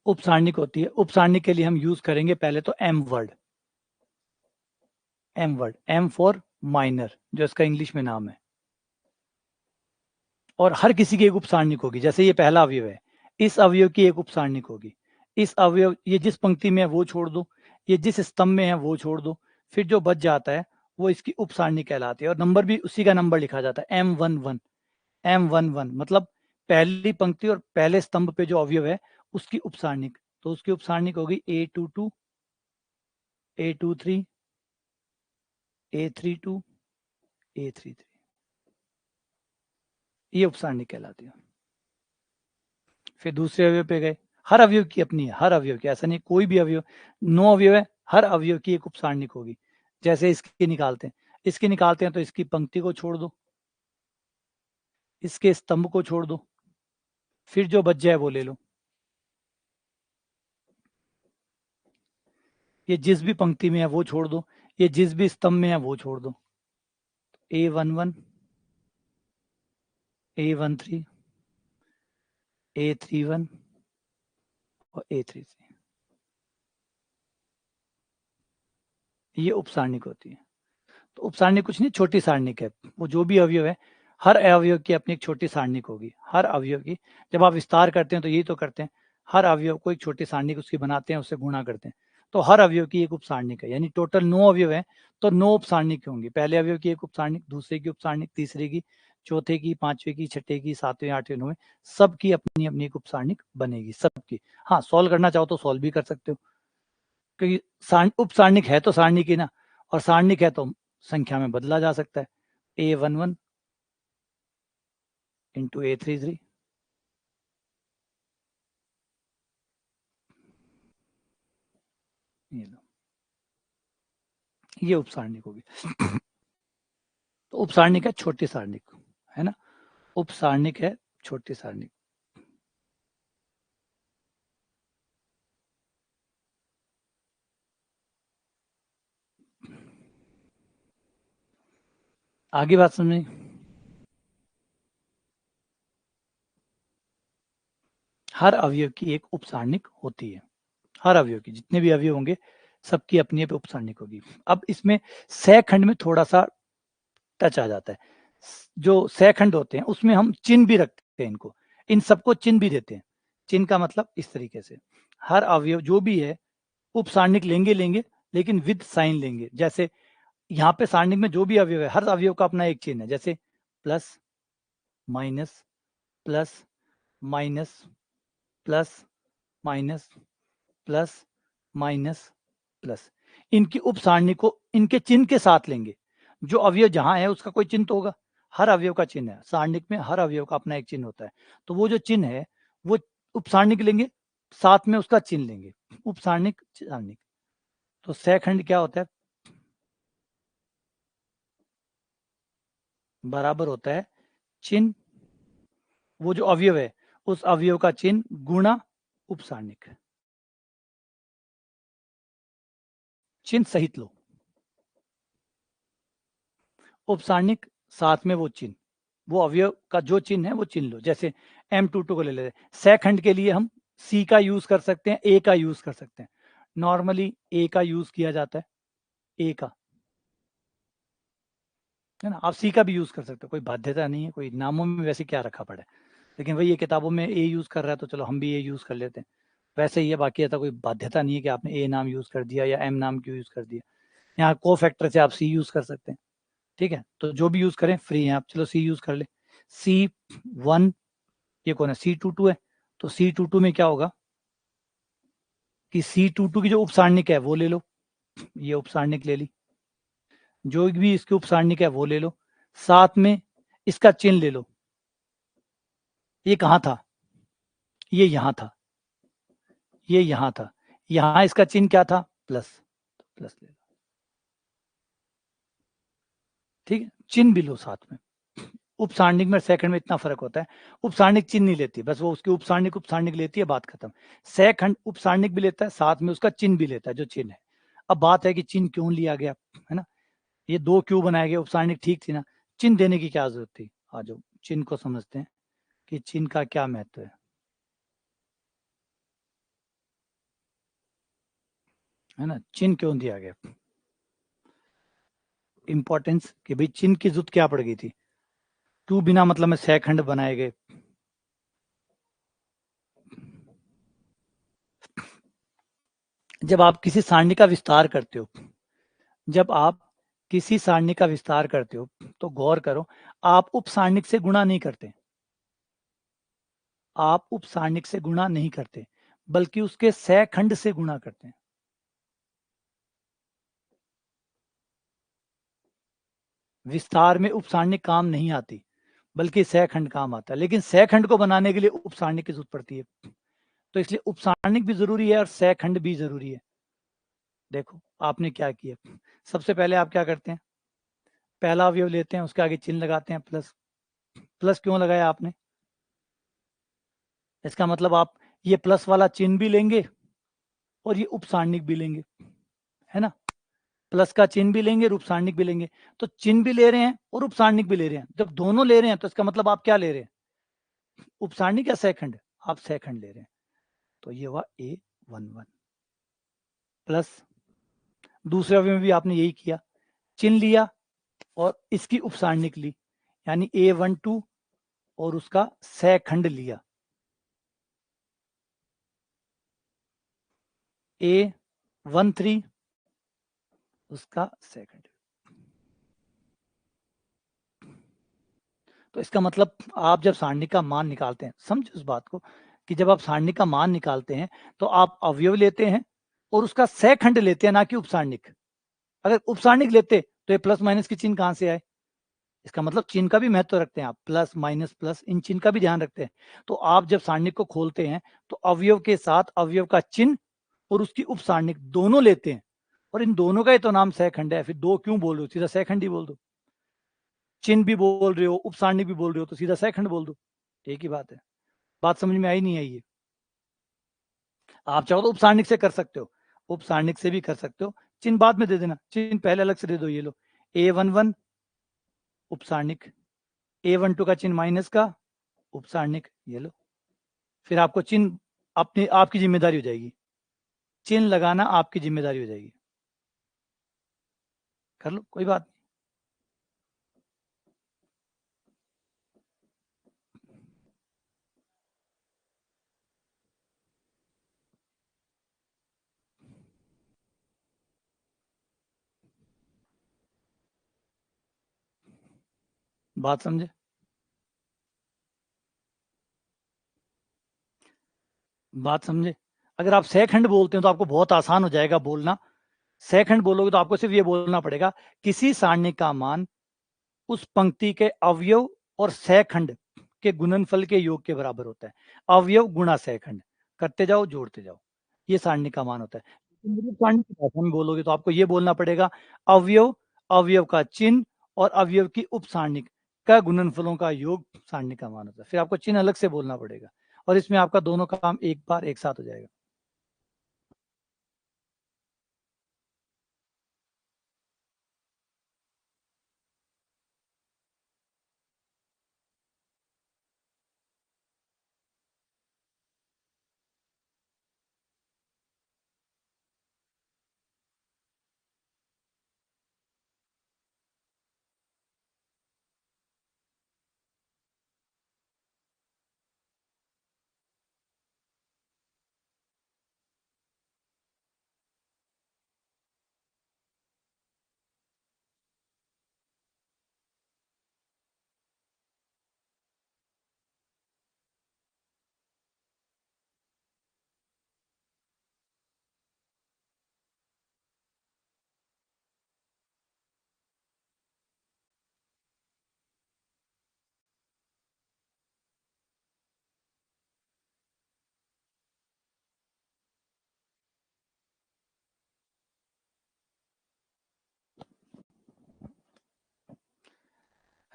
उपसारणिक होती है। उपसारणिक के लिए हम यूज करेंगे पहले तो M word, M for minor, जो इसका इंग्लिश में नाम है। और हर किसी की एक उपसारणिक होगी। जैसे ये पहला अवयव है, इस अवयव की एक उपसारणिक होगी। इस अवयव, ये जिस पंक्ति में है वो छोड़ दो, ये जिस स्तंभ में है वो छोड़ दो, फिर जो बच जाता है वो इसकी उपसारणिक कहलाती है। और नंबर भी उसी का नंबर लिखा जाता है, M11। M11 मतलब पहली पंक्ति और पहले स्तंभ पे जो अवयव है उसकी उपसारणिक। तो उसकी उपसारणिक होगी A22, A23, A32, A33। ये उपसारणिक कहलाती है। फिर दूसरे अवयव पे गए, हर अवयव की अपनी है, हर अवयव की, ऐसा नहीं कोई भी अवयव, 9 अवयव है, हर अवयव की एक उपसारणिक होगी। जैसे इसकी निकालते हैं, इसकी निकालते हैं तो इसकी पंक्ति को छोड़ दो, इसके स्तंभ को छोड़ दो, फिर जो बच जाए वो ले लो। ये जिस भी पंक्ति में है वो छोड़ दो, ये जिस भी स्तंभ में है वो छोड़ दो। A11, A13, A31 और A33, ये उपसारणिक होती है। तो उपसारणिक कुछ नहीं, छोटी सारणिक है। वो जो भी अवयव है, हर अवयव की अपनी एक छोटी सारणिक होगी, हर अवयव की। जब आप विस्तार करते हैं तो यही तो करते हैं, हर अवयव को एक छोटी सारणिक उसकी बनाते हैं, उससे गुणा करते हैं। तो हर अवयव की एक उपसारणिक है, यानी टोटल 9 अवयव है तो 9 उपसारणिक होंगी। पहले अवयव की एक उपसारणिक, दूसरे की उपसारणिक, तीसरे की, चौथे की, पांचवे की, छठे की, सातवें, आठवें, नौवें, सबकी अपनी अपनी एक उपसारणिक बनेगी, सबकी। हाँ, सॉल्व करना चाहो तो सॉल्व भी कर सकते हो, क्योंकि उपसारणिक है तो सारणिक ही ना, और सारणिक है तो संख्या में बदला जा सकता है। A11 इंटू A33, ये लो, ये उपसारणिक होगी। तो उपसारणिक है छोटी सारणिक, है ना, उपसारणिक है छोटी सारणिक। आगे बात समझ, हर अवयव की एक उपसारणिक होती है, हर अवयव की, जितने भी अवयव होंगे सबकी अपनी उपसारणिक होगी। अब इसमें सह खंड में थोड़ा सा टच आ जाता है। जो सह खंड होते हैं उसमें हम चिन्ह भी रखते हैं, इनको, इन सबको चिन्ह भी देते हैं। चिन्ह का मतलब इस तरीके से, हर अवयव जो भी है उपसारणिक लेंगे, लेकिन विद साइन लेंगे। जैसे यहाँ पे सारणिक में जो भी अवयव है, हर अवयव का अपना एक चिन्ह है। जैसे plus, minus, plus, minus, plus, minus, plus, minus, plus. इनकी उपसारणिक को इनके चिन्ह के साथ लेंगे। जो अवयव जहां है उसका कोई चिन्ह तो होगा, हर अवयव का चिन्ह है, सारणिक में हर अवयव का अपना एक चिन्ह होता है। तो वो जो चिन्ह है वो उपसारणिक लेंगे, साथ में उसका चिन्ह लेंगे, उपसारणिक, सारणिक। तो सहखंड क्या होता है, बराबर होता है चिन्ह, वो जो अवयव है उस अवयव का चिन्ह गुणा उपसारणिक, चिन्ह सहित लो, उपसारणिक साथ में वो चिन्ह, वो अवयव का जो चिन्ह है वो चिन्ह लो। जैसे M22 को ले लेते हैं, सहखंड के लिए हम C का यूज कर सकते हैं, A का यूज कर सकते हैं। नॉर्मली A का यूज किया जाता है, A का, है ना। आप C का भी यूज कर सकते हो, कोई बाध्यता नहीं है, कोई नामों में वैसे क्या रखा पड़ा है, लेकिन वही ये किताबों में A यूज कर रहा है तो चलो हम भी A यूज कर लेते हैं, वैसे ही है। बाकी ऐसा कोई बाध्यता नहीं है कि आपने A नाम यूज कर दिया या M नाम क्यों यूज कर दिया। यहाँ को फैक्टर से आप C यूज कर सकते हैं, ठीक है। तो जो भी यूज करें फ्री है आप, चलो C यूज कर ले। C1, ये कौन है, C22 है, तो C22 में क्या होगा कि C22 की जो उपसारणिक है वो ले लो, ये उपसारणिक ले ली, जो भी इसकी उपसारणिक है वो ले लो, साथ में इसका चिन्ह ले लो, ये कहाँ था, ये यहाँ था, ये यहाँ था, यहाँ इसका चिन्ह क्या था, प्लस, प्लस ले लो, ठीक है, चिन्ह भी लो साथ में। उपसारणिक में सेकंड में इतना फर्क होता है, उपसारणिक चिन्ह नहीं लेती, बस वो उसकी उपसारणिक लेती है, बात खत्म। सेकंड उपसारणिक भी लेता है, साथ में उसका चिन्ह भी लेता है, जो चिन्ह है। अब बात है कि चिन्ह क्यों लिया गया, है ना, ये दो क्यों बनाए गए, उपसारणिक ठीक थी ना, चिन्ह देने की क्या जरूरत थी। आ जाओ चिन्ह को समझते हैं कि चिन्ह का क्या महत्व है ना, चिन्ह क्यों दिया गया, इंपॉर्टेंस कि भाई चिन्ह की जरूरत क्या पड़ गई थी, क्यों बिना मतलब में सेकंड बनाए गए। जब आप किसी सारणी का विस्तार करते हो, जब आप किसी सारणी का विस्तार करते हो तो गौर करो, आप उप सारणिक से गुणा नहीं करते, आप उप सारणिक से गुणा नहीं करते, बल्कि उसके सहखंड से गुणा करते हैं। विस्तार में उप सारणिक काम नहीं आती, बल्कि सहखंड काम आता है, लेकिन सहखंड को बनाने के लिए उप सारणिक की जरूरत पड़ती है, तो इसलिए उप सारणिक भी जरूरी है और सहखंड भी जरूरी है। देखो आपने क्या किया, सबसे पहले आप क्या करते हैं, पहला अवयव लेते हैं, उसके आगे चिन्ह लगाते हैं प्लस। प्लस क्यों लगाया आपने, इसका मतलब आप ये प्लस वाला चिन्ह भी लेंगे और ये उपसारणिक भी लेंगे, है ना, प्लस का चिन्ह भी लेंगे और उपसारणिक भी लेंगे। तो चिन्ह भी ले रहे हैं और उपसारणिक भी ले रहे हैं, जब दोनों ले रहे हैं तो इसका मतलब आप क्या ले रहे हैं, उपसारणिक या सहखंड, आप सहखंड ले रहे हैं। तो ये हुआ A11 प्लस, दूसरे अवयव में भी आपने यही किया, चिन्ह लिया और इसकी उपसारणिक ली, यानी A12 और उसका सहखंड लिया, A13 उसका सहखंड। तो इसका मतलब आप जब सारणी का मान निकालते हैं, समझो इस बात को, कि जब आप सारणी का मान निकालते हैं तो आप अवयव लेते हैं और उसका सहखंड लेते हैं, ना कि उपसारणिक। अगर उपसारणिक लेते तो ये प्लस माइनस के चिन्ह कहां से आए, इसका मतलब चिन्ह का भी महत्व रखते हैं आप, प्लस माइनस प्लस इन चिन्ह का भी ध्यान रखते हैं। तो आप जब सारणिक को खोलते हैं तो अवयव के साथ अवयव का चिन्ह और उसकी उपसारणिक दोनों लेते हैं, और इन दोनों का ही तो नाम सहखंड है, फिर दो क्यों बोल रहे हो, सीधा सहखंड ही बोल दो। चिन्ह भी बोल रहे हो, उपसारणिक भी बोल रहे हो, तो सीधा सहखंड बोल दो, एक ही बात है। बात समझ में आई नहीं आई है, आप चाहो तो उपसारणिक से कर सकते हो, उपसारणिक से भी कर सकते हो, चिन्ह बाद में दे देना, चिन्ह पहले अलग से दे दो, ये लो A11 उपसारणिक, A12 का चिन्ह माइनस का उपसारणिक, ये लो, फिर आपको चिन्ह अपनी आपकी जिम्मेदारी हो जाएगी, चिन्ह लगाना आपकी जिम्मेदारी हो जाएगी, कर लो कोई बात नहीं। बात समझे, बात समझे, अगर आप सहखंड बोलते हैं तो आपको बहुत आसान हो जाएगा बोलना, सहखंड बोलोगे तो आपको सिर्फ ये बोलना पड़ेगा, किसी सारणी का मान उस पंक्ति के अवयव और सहखंड के गुणनफल के योग के बराबर होता है, अवयव गुणा सहखंड, करते जाओ जोड़ते जाओ, ये सारणी का मान होता है। सारणी की भाषा में बोलोगे तो आपको ये बोलना पड़ेगा, अवयव, अवयव का चिन्ह और अवयव की उप सारणी का गुणनफलों का योग सारणी का मान होता है, फिर आपको चिन्ह अलग से बोलना पड़ेगा, और इसमें आपका दोनों का काम एक बार एक साथ हो जाएगा।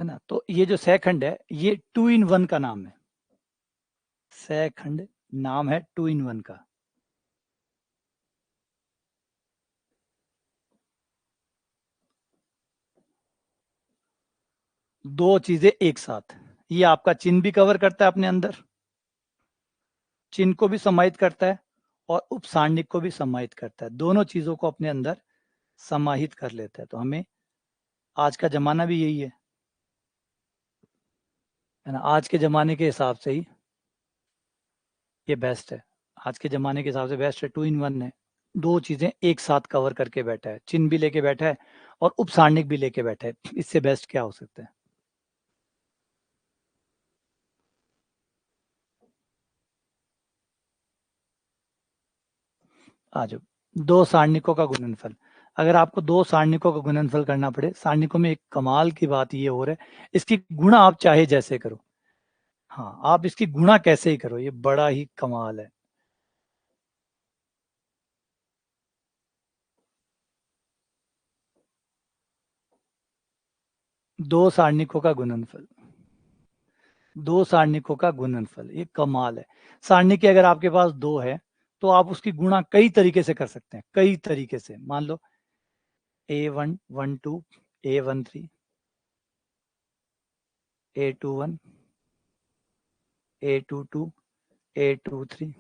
है ना। तो ये जो सैखंड है ये 2 in 1 का नाम है। सैखंड नाम है 2 in 1 का। दो चीजें एक साथ, ये आपका चिन्ह भी कवर करता है अपने अंदर, चिन्ह को भी समाहित करता है और उपसारणिक को भी समाहित करता है, दोनों चीजों को अपने अंदर समाहित कर लेता है। तो हमें आज का जमाना भी यही है ना, आज के जमाने के हिसाब से ही ये बेस्ट है। आज के ज़माने के हिसाब से बेस्ट है, 2 in 1 है। 2 चीज़ें एक साथ कवर करके बैठा है, चिन्ह भी लेके बैठा है और उपसारणिक भी लेके बैठा है। इससे बेस्ट क्या हो सकता है? आ जाओ, 2 सारणिकों का गुणनफल। अगर आपको 2 सारणिकों का गुणनफल करना पड़े, सारणिकों में एक कमाल की बात ये हो रहा है, इसकी गुणा आप चाहे जैसे करो। हाँ, आप इसकी गुणा कैसे ही करो, ये बड़ा ही कमाल है। 2 सारणिकों का गुणनफल, 2 सारणिकों का गुणनफल, ये कमाल है। सारणिक अगर आपके पास 2 है, तो आप उसकी गुणा कई तरीके से कर सकते हैं, कई तरीके से। मान लो A1 12, A13, A21, A22, A23।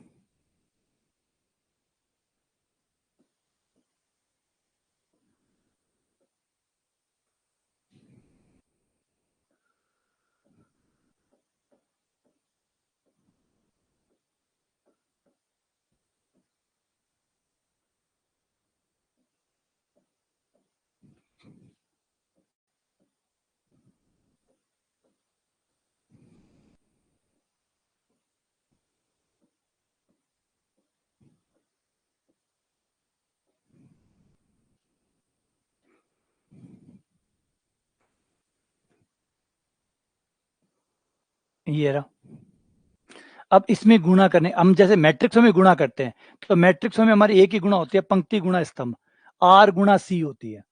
ये रहा। अब इसमें गुणा करने, हम जैसे मैट्रिक्सों में गुणा करते हैं, तो मैट्रिक्सों में हमारी एक ही गुणा होती है, पंक्ति गुणा स्तंभ। आर गुणा सी होती है,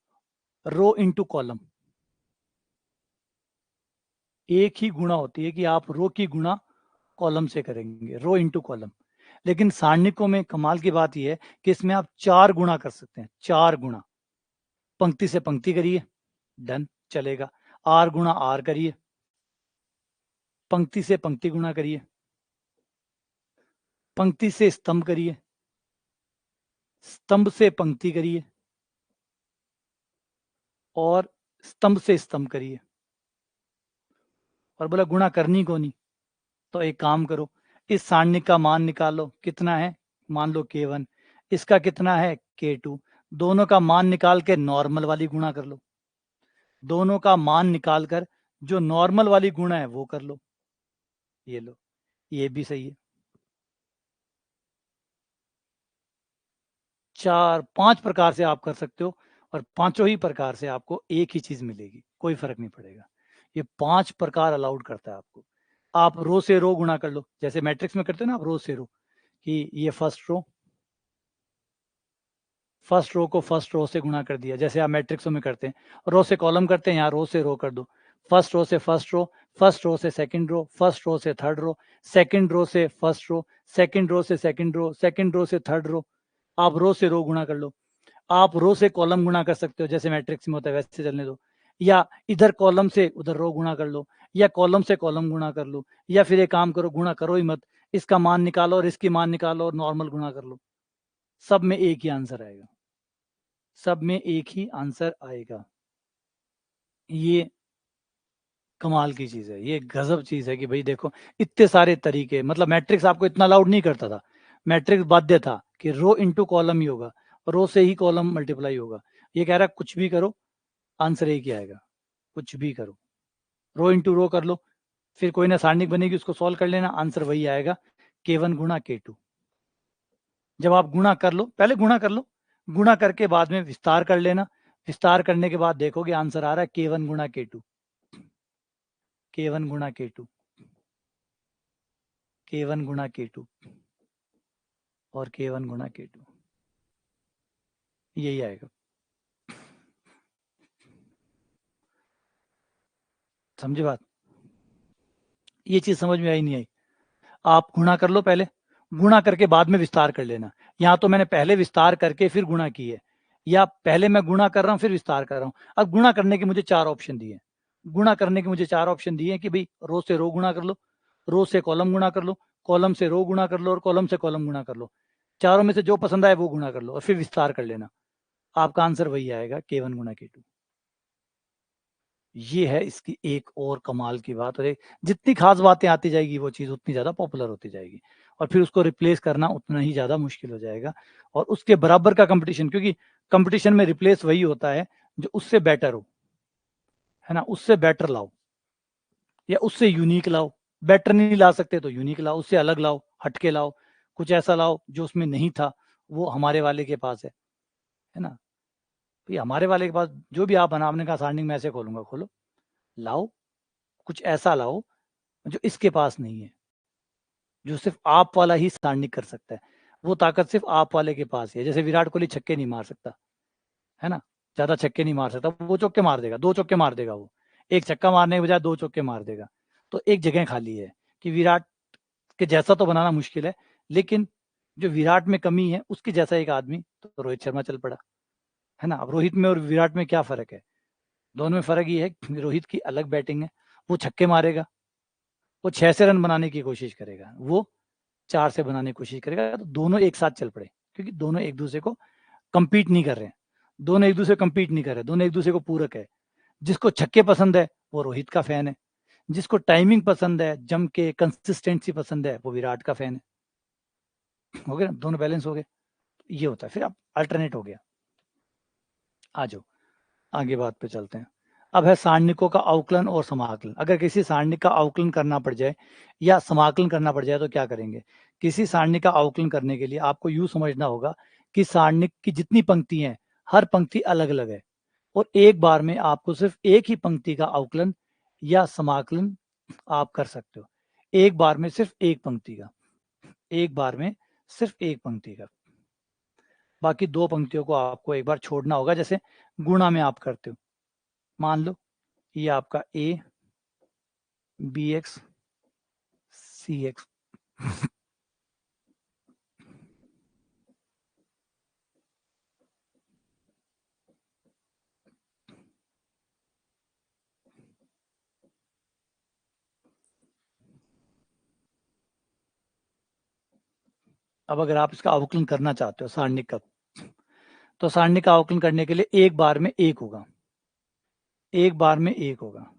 रो इंटू कॉलम। एक ही गुणा होती है कि आप रो की गुणा कॉलम से करेंगे, रो इंटू कॉलम। लेकिन सारणिकों में कमाल की बात यह है कि इसमें आप 4 गुणा कर सकते हैं, 4 गुणा। पंक्ति से पंक्ति करिए, डन, चलेगा। आर गुणा आर करिए, पंक्ति से पंक्ति गुणा करिए, पंक्ति से स्तंभ करिए, स्तंभ से पंक्ति करिए, और स्तंभ से स्तंभ करिए। और बोला गुणा करनी को नहीं, तो एक काम करो, इस सारणी का मान निकालो, कितना है, मान लो K1, इसका कितना है K2। दोनों का मान निकाल के नॉर्मल वाली गुणा कर लो, दोनों का मान निकाल कर जो नॉर्मल वाली गुणा है वो कर लो। ये लो, ये भी सही है। 4-5 प्रकार से आप कर सकते हो, और पांचों ही प्रकार से आपको एक ही चीज मिलेगी, कोई फर्क नहीं पड़ेगा। ये 5 प्रकार अलाउड करता है आपको। आप रो से रो गुणा कर लो, जैसे मैट्रिक्स में करते हो ना आप, रो से रो, कि ये फर्स्ट रो, फर्स्ट रो को फर्स्ट रो से गुणा कर दिया, जैसे आप मैट्रिक्सों में करते हैं। रो से कॉलम करते हैं, यहाँ रो से रो कर दो। फर्स्ट रो से फर्स्ट रो, फर्स्ट रो से सेकंड रो, फर्स्ट रो से थर्ड रो, सेकंड रो से फर्स्ट रो, सेकंड रो से सेकंड रो, सेकंड रो से थर्ड रो। आप रो से रो गुणा कर लो। आप रो से कॉलम गुणा कर सकते हो, जैसे मैट्रिक्स में होता है वैसे चलने दो, या इधर कॉलम से उधर रो गुणा कर लो, या कॉलम से कॉलम गुणा कर लो, या फिर एक काम करो, गुणा करो ही मत, इसका मान निकालो और इसकी मान निकालो और नॉर्मल गुणा कर लो। सब में एक ही आंसर आएगा, सब में एक ही आंसर आएगा। ये कमाल की चीज है, ये गजब चीज है कि भाई देखो, इतने सारे तरीके, मतलब मैट्रिक्स आपको इतना अलाउड नहीं करता था। मैट्रिक्स बाध्य था कि रो इंटू कॉलम ही होगा, रो से ही कॉलम मल्टीप्लाई होगा। ये कह रहा है कुछ भी करो, आंसर एक ही आएगा, कुछ भी करो, रो इंटू रो कर लो, फिर कोई ना सारणिक बनेगी, उसको सॉल्व कर लेना, आंसर वही आएगा, K1 गुणा K2। जब आप गुणा कर लो, पहले गुणा कर लो, गुणा करके बाद में विस्तार कर लेना, विस्तार करने के बाद देखोगे आंसर आ रहा है K1 गुणा K2, K1 गुणा K2, K1 गुणा K2, और K1 गुणा K2, यही आएगा। समझे बात? ये चीज़ समझ में आई नहीं आई? आप गुणा कर लो पहले, गुणा करके बाद में विस्तार कर लेना। यहाँ तो मैंने पहले विस्तार करके फिर गुणा की है, या पहले मैं गुणा कर रहा हूँ फिर विस्तार कर रहा हूँ। अब गुणा करने के मुझे 4 ऑप्शन दिए हैं। गुणा करने के मुझे 4 ऑप्शन दिए हैं कि भई रो से रो गुणा कर लो, रो से कॉलम गुणा कर लो, कॉलम से रो गुणा कर लो और कॉलम से कॉलम गुणा कर लो। चारों में से जो पसंद आए वो गुणा कर लो और फिर विस्तार कर लेना। आपका आंसर वही आएगा K1 गुणा K2। ये है इसकी एक और कमाल की बात, और एक जितनी खास बातें आती जाएगी वो चीज़ उतनी ज़्यादा पॉपुलर होती जाएगी और फिर उसको रिप्लेस करना उतना ही ज़्यादा मुश्किल हो जाएगा और उसके बराबर का कंपटीशन, क्योंकि कंपटीशन में रिप्लेस वही होता है जो उससे बेटर हो, है ना? उससे बेटर लाओ या उससे यूनिक लाओ। बेटर नहीं ला सकते तो यूनिक लाओ, उससे अलग लाओ, हटके लाओ, कुछ ऐसा लाओ जो उसमें नहीं था, वो हमारे वाले के पास है ना? भई हमारे वाले के पास जो भी आप बना, आपने कहा सारणी मैं ऐसे खोलूँगा, खोलो। लाओ, कुछ ऐसा लाओ जो इसके पास नहीं है, जो सिर्फ़ आप वाला ही सारणी कर सकता है। वो ताकत सिर्फ़ आप वाले के पास ही है। जैसे विराट कोहली छक्के नहीं मार सकता, है ना? ज़्यादा छक्के नहीं मार सकता, वो चौके मार देगा, 2 चौके मार देगा वो। 1 छक्का मारने के बजाय 2 चौके मार देगा। तो एक जगह खाली है कि विराट के जैसा तो बनाना मुश्किल है, लेकिन जो विराट में कमी है, उसके जैसा एक आदमी, तो रोहित शर्मा चल पड़ा, है ना? अब रोहित में और विराट में क्या फ़र्क है? दोनों में फ़र्क ये है कि रोहित की अलग बैटिंग है, वो छक्के मारेगा, वो 6 से रन बनाने की कोशिश करेगा, वो 4 से बनाने की कोशिश करेगा, तो दोनों एक साथ चल पड़े, क्योंकि दोनों एक-दूसरे को कम्पीट नहीं कर रहे हैं। दोनों एक-दूसरे को कम्पीट नहीं कर रहे हैं, दोनों एक-दूसरे को पूरक है। जिसको छक्के पसंद है, वो रोहित का फ़ैन है, जिसको टाइमिंग पसंद है, जम के कंसिस्टेंसी पसंद है, वो विराट का फ़ैन है। हो गया ना? दोनों बैलेंस हो गए। ये होता है, फिर अब अल्टरनेट हो गया। आ जाओ, आगे बात पे चलते हैं। अब है सारणिकों का अवकलन और समाकलन। अगर किसी सारणिक का अवकलन करना पड़ जाए या समाकलन करना पड़ जाए तो क्या करेंगे? किसी सारणिक का अवकलन करने के लिए आपको यूँ समझना होगा कि सारणिक की जितनी पंक्ति हैं, हर पंक्ति अलग-अलग है और एक बार में आपको सिर्फ़ एक ही पंक्ति का अवकलन या समाकलन आप कर सकते हो। एक बार में सिर्फ़ एक पंक्ति का, एक बार में सिर्फ़ एक पंक्ति का। बाकी 2 पंक्तियों को आपको एक बार छोड़ना होगा, जैसे गुणा में आप करते हो। मान लो ये आपका A B X C X. अब अगर आप इसका अवकलन करना चाहते हो सारणिक का, तो सारणिक का अवकलन करने के लिए एक बार में एक होगा, एक बार में एक होगा।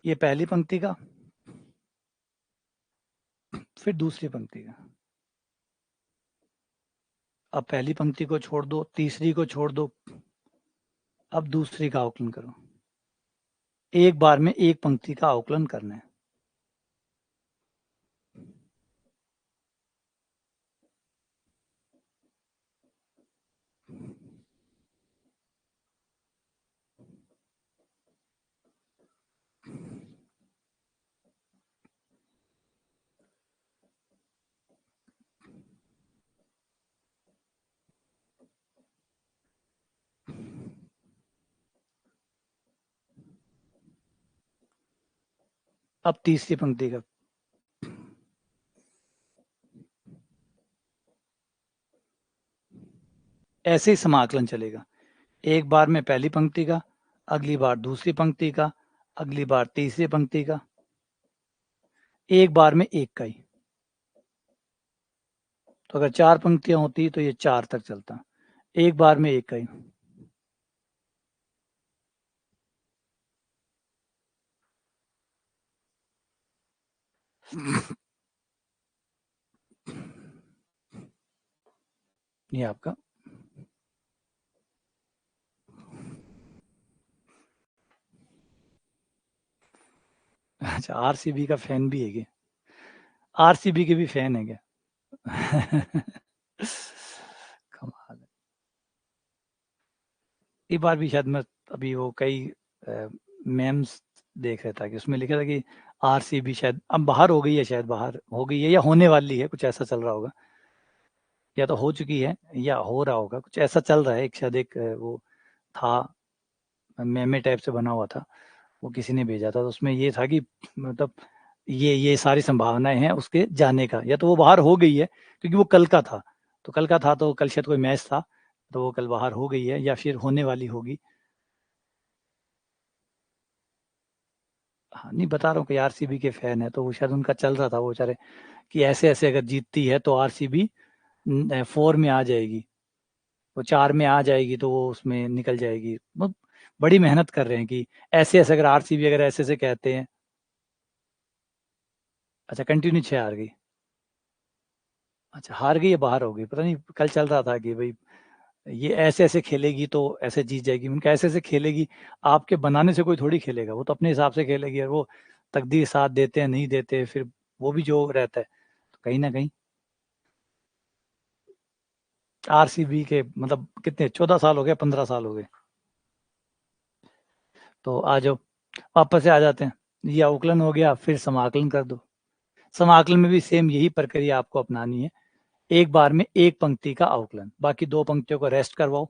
ये पहली पंक्ति का, फिर दूसरी पंक्ति का। अब पहली पंक्ति को छोड़ दो, तीसरी को छोड़ दो, अब दूसरी का अवकलन करो। एक बार में एक पंक्ति का अवकलन करना है। अब तीसरी पंक्ति का। ऐसे ही समाकलन चलेगा। एक बार में पहली पंक्ति का, अगली बार दूसरी पंक्ति का, अगली बार तीसरी पंक्ति का, एक बार में एक का ही। तो अगर 4 पंक्तियाँ होती तो ये 4 तक चलता। एक बार में एक का ही। ये आपका अच्छा, आरसीबी का फैन भी है क्या? आरसीबी के भी फैन है क्या? कमाल है। एक बार भी शायद मैं अभी वो कई मेम्स देख रहा था कि उसमें लिखा था कि आरसीबी शायद अब बाहर हो गई है, शायद बाहर हो गई है या होने वाली है, कुछ ऐसा चल रहा होगा, या तो हो चुकी है या हो रहा होगा, कुछ ऐसा चल रहा है। एक शायद एक वो था, मेमे टाइप से बना हुआ था, वो किसी ने भेजा था, तो उसमें ये था कि मतलब ये सारी संभावनाएं हैं उसके जाने का, या तो वो बाहर हो गई है क्योंकि वो कल का था, तो कल का था तो कल शायद कोई मैच था, तो वो कल बाहर हो गई है या फिर होने वाली होगी। हाँ, नहीं बता रहा हूँ कि आरसीबी के फैन है, तो वो शायद उनका चल रहा था वो बेचारे कि ऐसे ऐसे अगर जीतती है तो आरसीबी 4 में आ जाएगी, वो 4 में आ जाएगी तो वो उसमें निकल जाएगी। वो बड़ी मेहनत कर रहे हैं कि ऐसे ऐसे अगर आरसीबी अगर ऐसे ऐसे कहते हैं। अच्छा, कंटिन्यू 6 हार गई। अच्छा, हार गई या बाहर हो गई पता नहीं, कल चल रहा था कि भाई ये ऐसे ऐसे खेलेगी तो ऐसे जीत जाएगी, उनका ऐसे ऐसे खेलेगी, आपके बनाने से कोई थोड़ी खेलेगा, वो तो अपने हिसाब से खेलेगी, और वो तकदीर साथ देते हैं नहीं देते फिर वो भी जो रहता है, तो कहीं ना कहीं आरसीबी के मतलब कितने 14 साल हो गए, 15 साल हो गए, तो आ जाओ वापस से आ जाते हैं। ये अवकलन हो गया, फिर समाकलन कर दो। समाकलन में भी सेम यही प्रक्रिया आपको अपनानी है, एक बार में एक पंक्ति का अवकलन, बाकी दो पंक्तियों को रेस्ट करवाओ,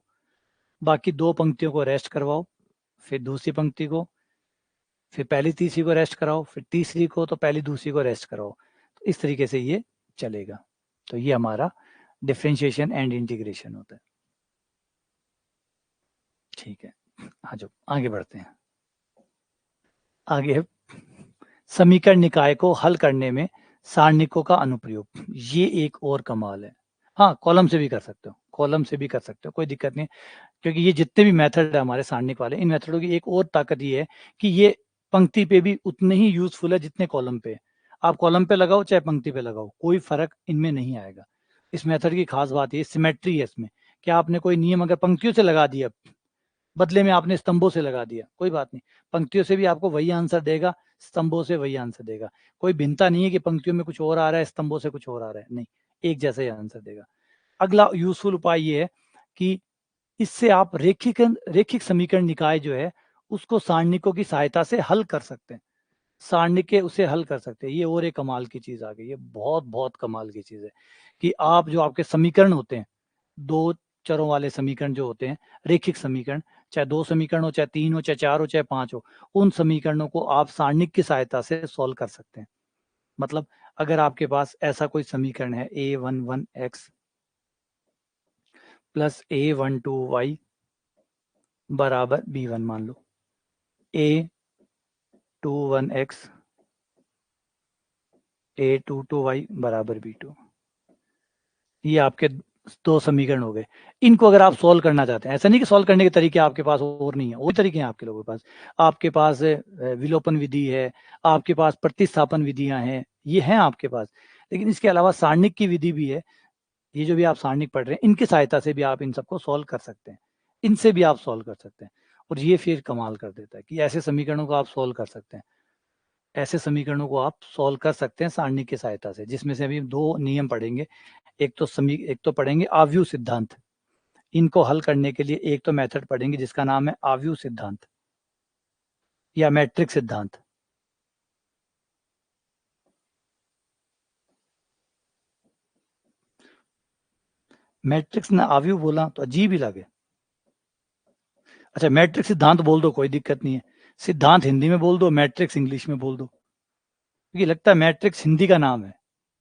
बाकी दो पंक्तियों को रेस्ट करवाओ, फिर दूसरी पंक्ति को, फिर पहली तीसरी को रेस्ट कराओ, फिर तीसरी को, तो पहली दूसरी को रेस्ट कराओ, तो इस तरीके से ये चलेगा। तो ये हमारा डिफरेंशिएशन एंड इंटीग्रेशन होता है। ठीक है, आ जाओ आगे बढ़ते हैं। आगे समीकरण निकाय को हल करने में सारणिकों का अनुप्रयोग, ये एक और कमाल है। हाँ, कॉलम से भी कर सकते हो, कॉलम से भी कर सकते हो, कोई दिक्कत नहीं, क्योंकि ये जितने भी मेथड है हमारे सारणिक वाले, इन मेथडों की एक और ताकत ये है कि ये पंक्ति पे भी उतने ही यूजफुल है जितने कॉलम पे। आप कॉलम पे लगाओ चाहे पंक्ति पे लगाओ, कोई फर्क इनमें नहीं आएगा। इस मेथड की खास बात ये सिमेट्री है इसमें, क्या आपने कोई नियम अगर पंक्तियों से लगा दिया, बदले में आपने स्तंभों से लगा दिया, कोई बात नहीं, पंक्तियों से भी आपको वही आंसर देगा, स्तंभों से वही आंसर देगा। कोई भिन्नता नहीं है कि पंक्तियों में कुछ और आ रहा है, स्तंभों से कुछ और आ रहा है, नहीं, एक जैसा ही आंसर देगा। अगला यूजफुल उपाय ये है कि इससे आप रेखिक समीकरण निकाय जो है उसको सारणिकों की सहायता से हल कर सकते हैं, सारणी के उसे हल कर सकते हैं। ये और एक कमाल की चीज आ गई, ये बहुत बहुत कमाल की चीज है कि आप जो आपके समीकरण होते हैं, दो चरों वाले समीकरण जो होते हैं, रेखिक समीकरण, चाहे दो समीकरण हो, चाहे तीन हो, चाहे चार हो, चाहे पांच हो, उन समीकरणों को आप सारणिक की सहायता से सॉल्व कर सकते हैं। मतलब अगर आपके पास ऐसा कोई समीकरण है a11x प्लस a12y बराबर b1 मान लो, a21x a22y बराबर b2, ये आपके दो समीकरण हो गए। इनको अगर आप सॉल्व करना चाहते हैं, ऐसा नहीं कि सॉल्व करने के तरीके आपके पास और नहीं है, वही तरीके हैं आपके लोगों के पास, आपके पास विलोपन विधि है, आपके पास प्रतिस्थापन विधियां हैं, ये हैं आपके पास, लेकिन इसके अलावा सारणिक की विधि भी है। ये जो भी आप सारणिक पढ़ रहे हैं, इनकी सहायता से भी आप इन सबको सॉल्व कर सकते हैं, इनसे भी आप सॉल्व कर सकते हैं। और ये फिर कमाल कर देता है कि ऐसे समीकरणों को आप सॉल्व कर सकते हैं, ऐसे समीकरणों को आप सॉल्व कर सकते हैं सारणी की सहायता से, जिसमें से अभी दो नियम पढ़ेंगे। एक तो पढ़ेंगे आव्यूह सिद्धांत, इनको हल करने के लिए एक तो मेथड पढ़ेंगे जिसका नाम है आव्यूह सिद्धांत या मैट्रिक्स सिद्धांत। मैट्रिक्स ने आव्यूह बोला तो अजीब ही लगे। अच्छा, मैट्रिक्स सिद्धांत बोल दो, कोई दिक्कत नहीं है, सिद्धांत हिंदी में बोल दो, मैट्रिक्स इंग्लिश में बोल दो, क्योंकि लगता है मैट्रिक्स हिंदी का नाम है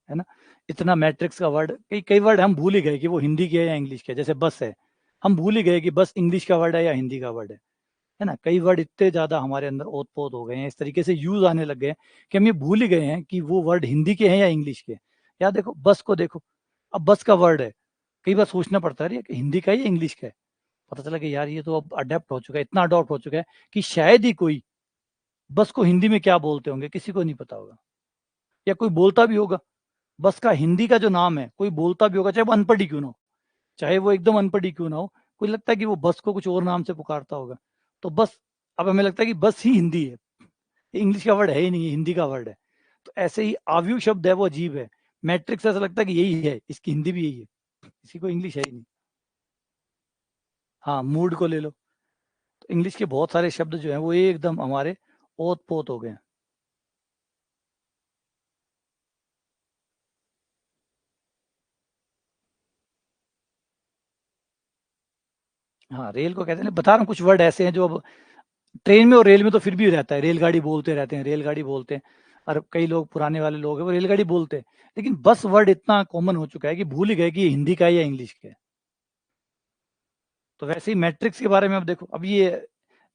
ना। इतना मैट्रिक्स का वर्ड, कई कई वर्ड हम भूल ही गए कि वो हिंदी के है या इंग्लिश के, जैसे बस है, हम भूल ही गए कि बस इंग्लिश का वर्ड है या हिंदी का वर्ड है ना। कई वर्ड इतने ज्यादा हमारे अंदर ओत पोत हो गए हैं, इस तरीके से यूज आने लग गए हैं कि हम ये भूल ही गए हैं कि वो वर्ड हिंदी के हैं या इंग्लिश के। यार देखो बस को देखो, अब बस का वर्ड है, कई बार सोचना पड़ता है कि हिंदी का है या इंग्लिश का है, पता चला कि यार ये तो अब अडेप्ट हो चुका है, इतना अडॉप्ट हो चुका है कि शायद ही कोई बस को हिंदी में क्या बोलते होंगे किसी को नहीं पता होगा, या कोई बोलता भी होगा बस का हिंदी का जो नाम है कोई बोलता भी होगा, चाहे वो अनपढ़ ही क्यों ना हो, चाहे वो एकदम अनपढ़ ही क्यों ना हो, कोई लगता है कि वो बस को कुछ और नाम से पुकारता होगा, तो बस, अब हमें लगता है कि बस ही हिंदी है, इंग्लिश का वर्ड है ही नहीं, ये हिंदी का वर्ड है। तो ऐसे ही आव्यू शब्द है वो अजीब है, मैट्रिक्स ऐसा लगता है कि यही है, इसकी हिंदी भी यही है, इसी को इंग्लिश है ही नहीं। हाँ, मूड को ले लो, तो इंग्लिश के बहुत सारे शब्द जो हैं वो एकदम हमारे ओत पोत हो गए हैं। हाँ, रेल को कहते हैं, बता रहा हूँ कुछ वर्ड ऐसे हैं जो अब ट्रेन में और रेल में तो फिर भी रहता है, रेलगाड़ी बोलते रहते हैं, रेलगाड़ी बोलते हैं, और कई लोग पुराने वाले लोग हैं वो रेलगाड़ी बोलते हैं, लेकिन बस वर्ड इतना कॉमन हो चुका है कि भूल ही गए कि ये हिंदी का है या इंग्लिश का है। तो वैसे ही मैट्रिक्स के बारे में अब देखो, अब ये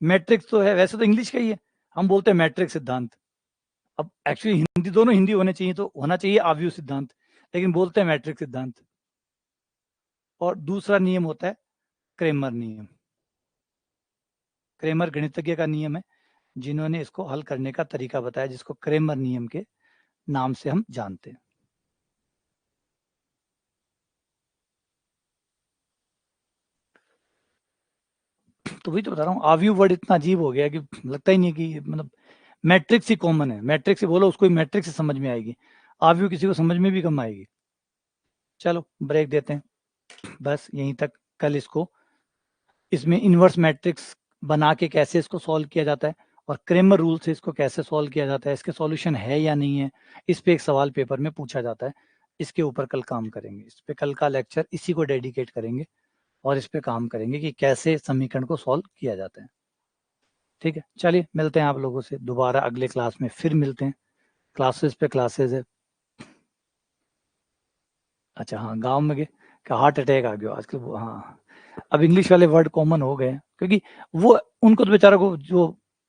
मैट्रिक्स तो है, वैसे तो इंग्लिश का ही है, हम बोलते हैं मैट्रिक्स सिद्धांत। अब एक्चुअली हिंदी, दोनों हिंदी होने चाहिए, तो होना चाहिए आव्यूह सिद्धांत, लेकिन बोलते हैं मैट्रिक्स सिद्धांत। और दूसरा नियम होता है क्रेमर नियम। क्रेमर गणितज्ञ का नियम है, जिन्होंने इसको हल करने का तरीका बताया, जिसको क्रेमर नियम के नाम से हम जानते हैं। तो वही तो बता रहा हूँ, आव्यू वर्ड इतना अजीब हो गया कि लगता ही नहीं कि मतलब मैट्रिक्स ही कॉमन है, मैट्रिक्स ही बोलो, उसको मैट्रिक्स ही समझ में आएगी, आव्यू किसी को समझ में भी कम आएगी। चलो ब्रेक देते हैं, बस यहीं तक। कल इसको, इसमें इनवर्स मैट्रिक्स बना के कैसे इसको सॉल्व किया जाता है, और क्रेमर रूल से इसको कैसे सॉल्व किया जाता है, इसके सॉल्यूशन है या नहीं है, इस पे एक सवाल पेपर में पूछा जाता है। इसके ऊपर कल काम करेंगे, इस पे कल का लेक्चर इसी को डेडिकेट करेंगे, और इस पे काम करेंगे कि कैसे समीकरण को सॉल्व किया जाता है। ठीक है, चलिए मिलते हैं आप लोगों से दोबारा अगले क्लास में, फिर मिलते हैं, क्लासेस पे क्लासेस है। अच्छा हाँ, गाँव में गए, क्या हार्ट अटैक आ गया आजकल, हाँ, अब इंग्लिश वाले वर्ड कॉमन हो गए हैं, क्योंकि वो, उनको तो बेचारा को, जो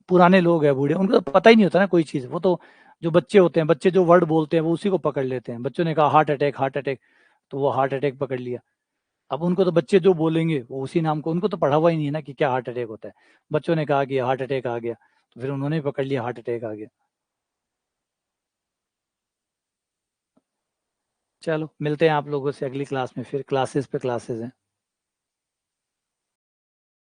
पुराने लोग हैं, बूढ़े, उनको तो पता ही नहीं होता ना कोई चीज़, वो तो जो बच्चे होते हैं, बच्चे जो वर्ड बोलते हैं वो उसी को पकड़ लेते हैं, बच्चों ने कहा हार्ट अटैक, हार्ट अटैक, तो वो हार्ट अटैक पकड़ लिया। अब उनको तो बच्चे जो बोलेंगे वो उसी नाम को, उनको तो पढ़ा हुआ ही नहीं है ना कि क्या हार्ट अटैक होता है, बच्चों ने कहा कि हार्ट अटैक आ गया, तो फिर उन्होंने भी पकड़ लिया हार्ट अटैक आ गया। चलो मिलते हैं आप लोगों से अगली क्लास में, फिर क्लासेस पे क्लासेस हैं।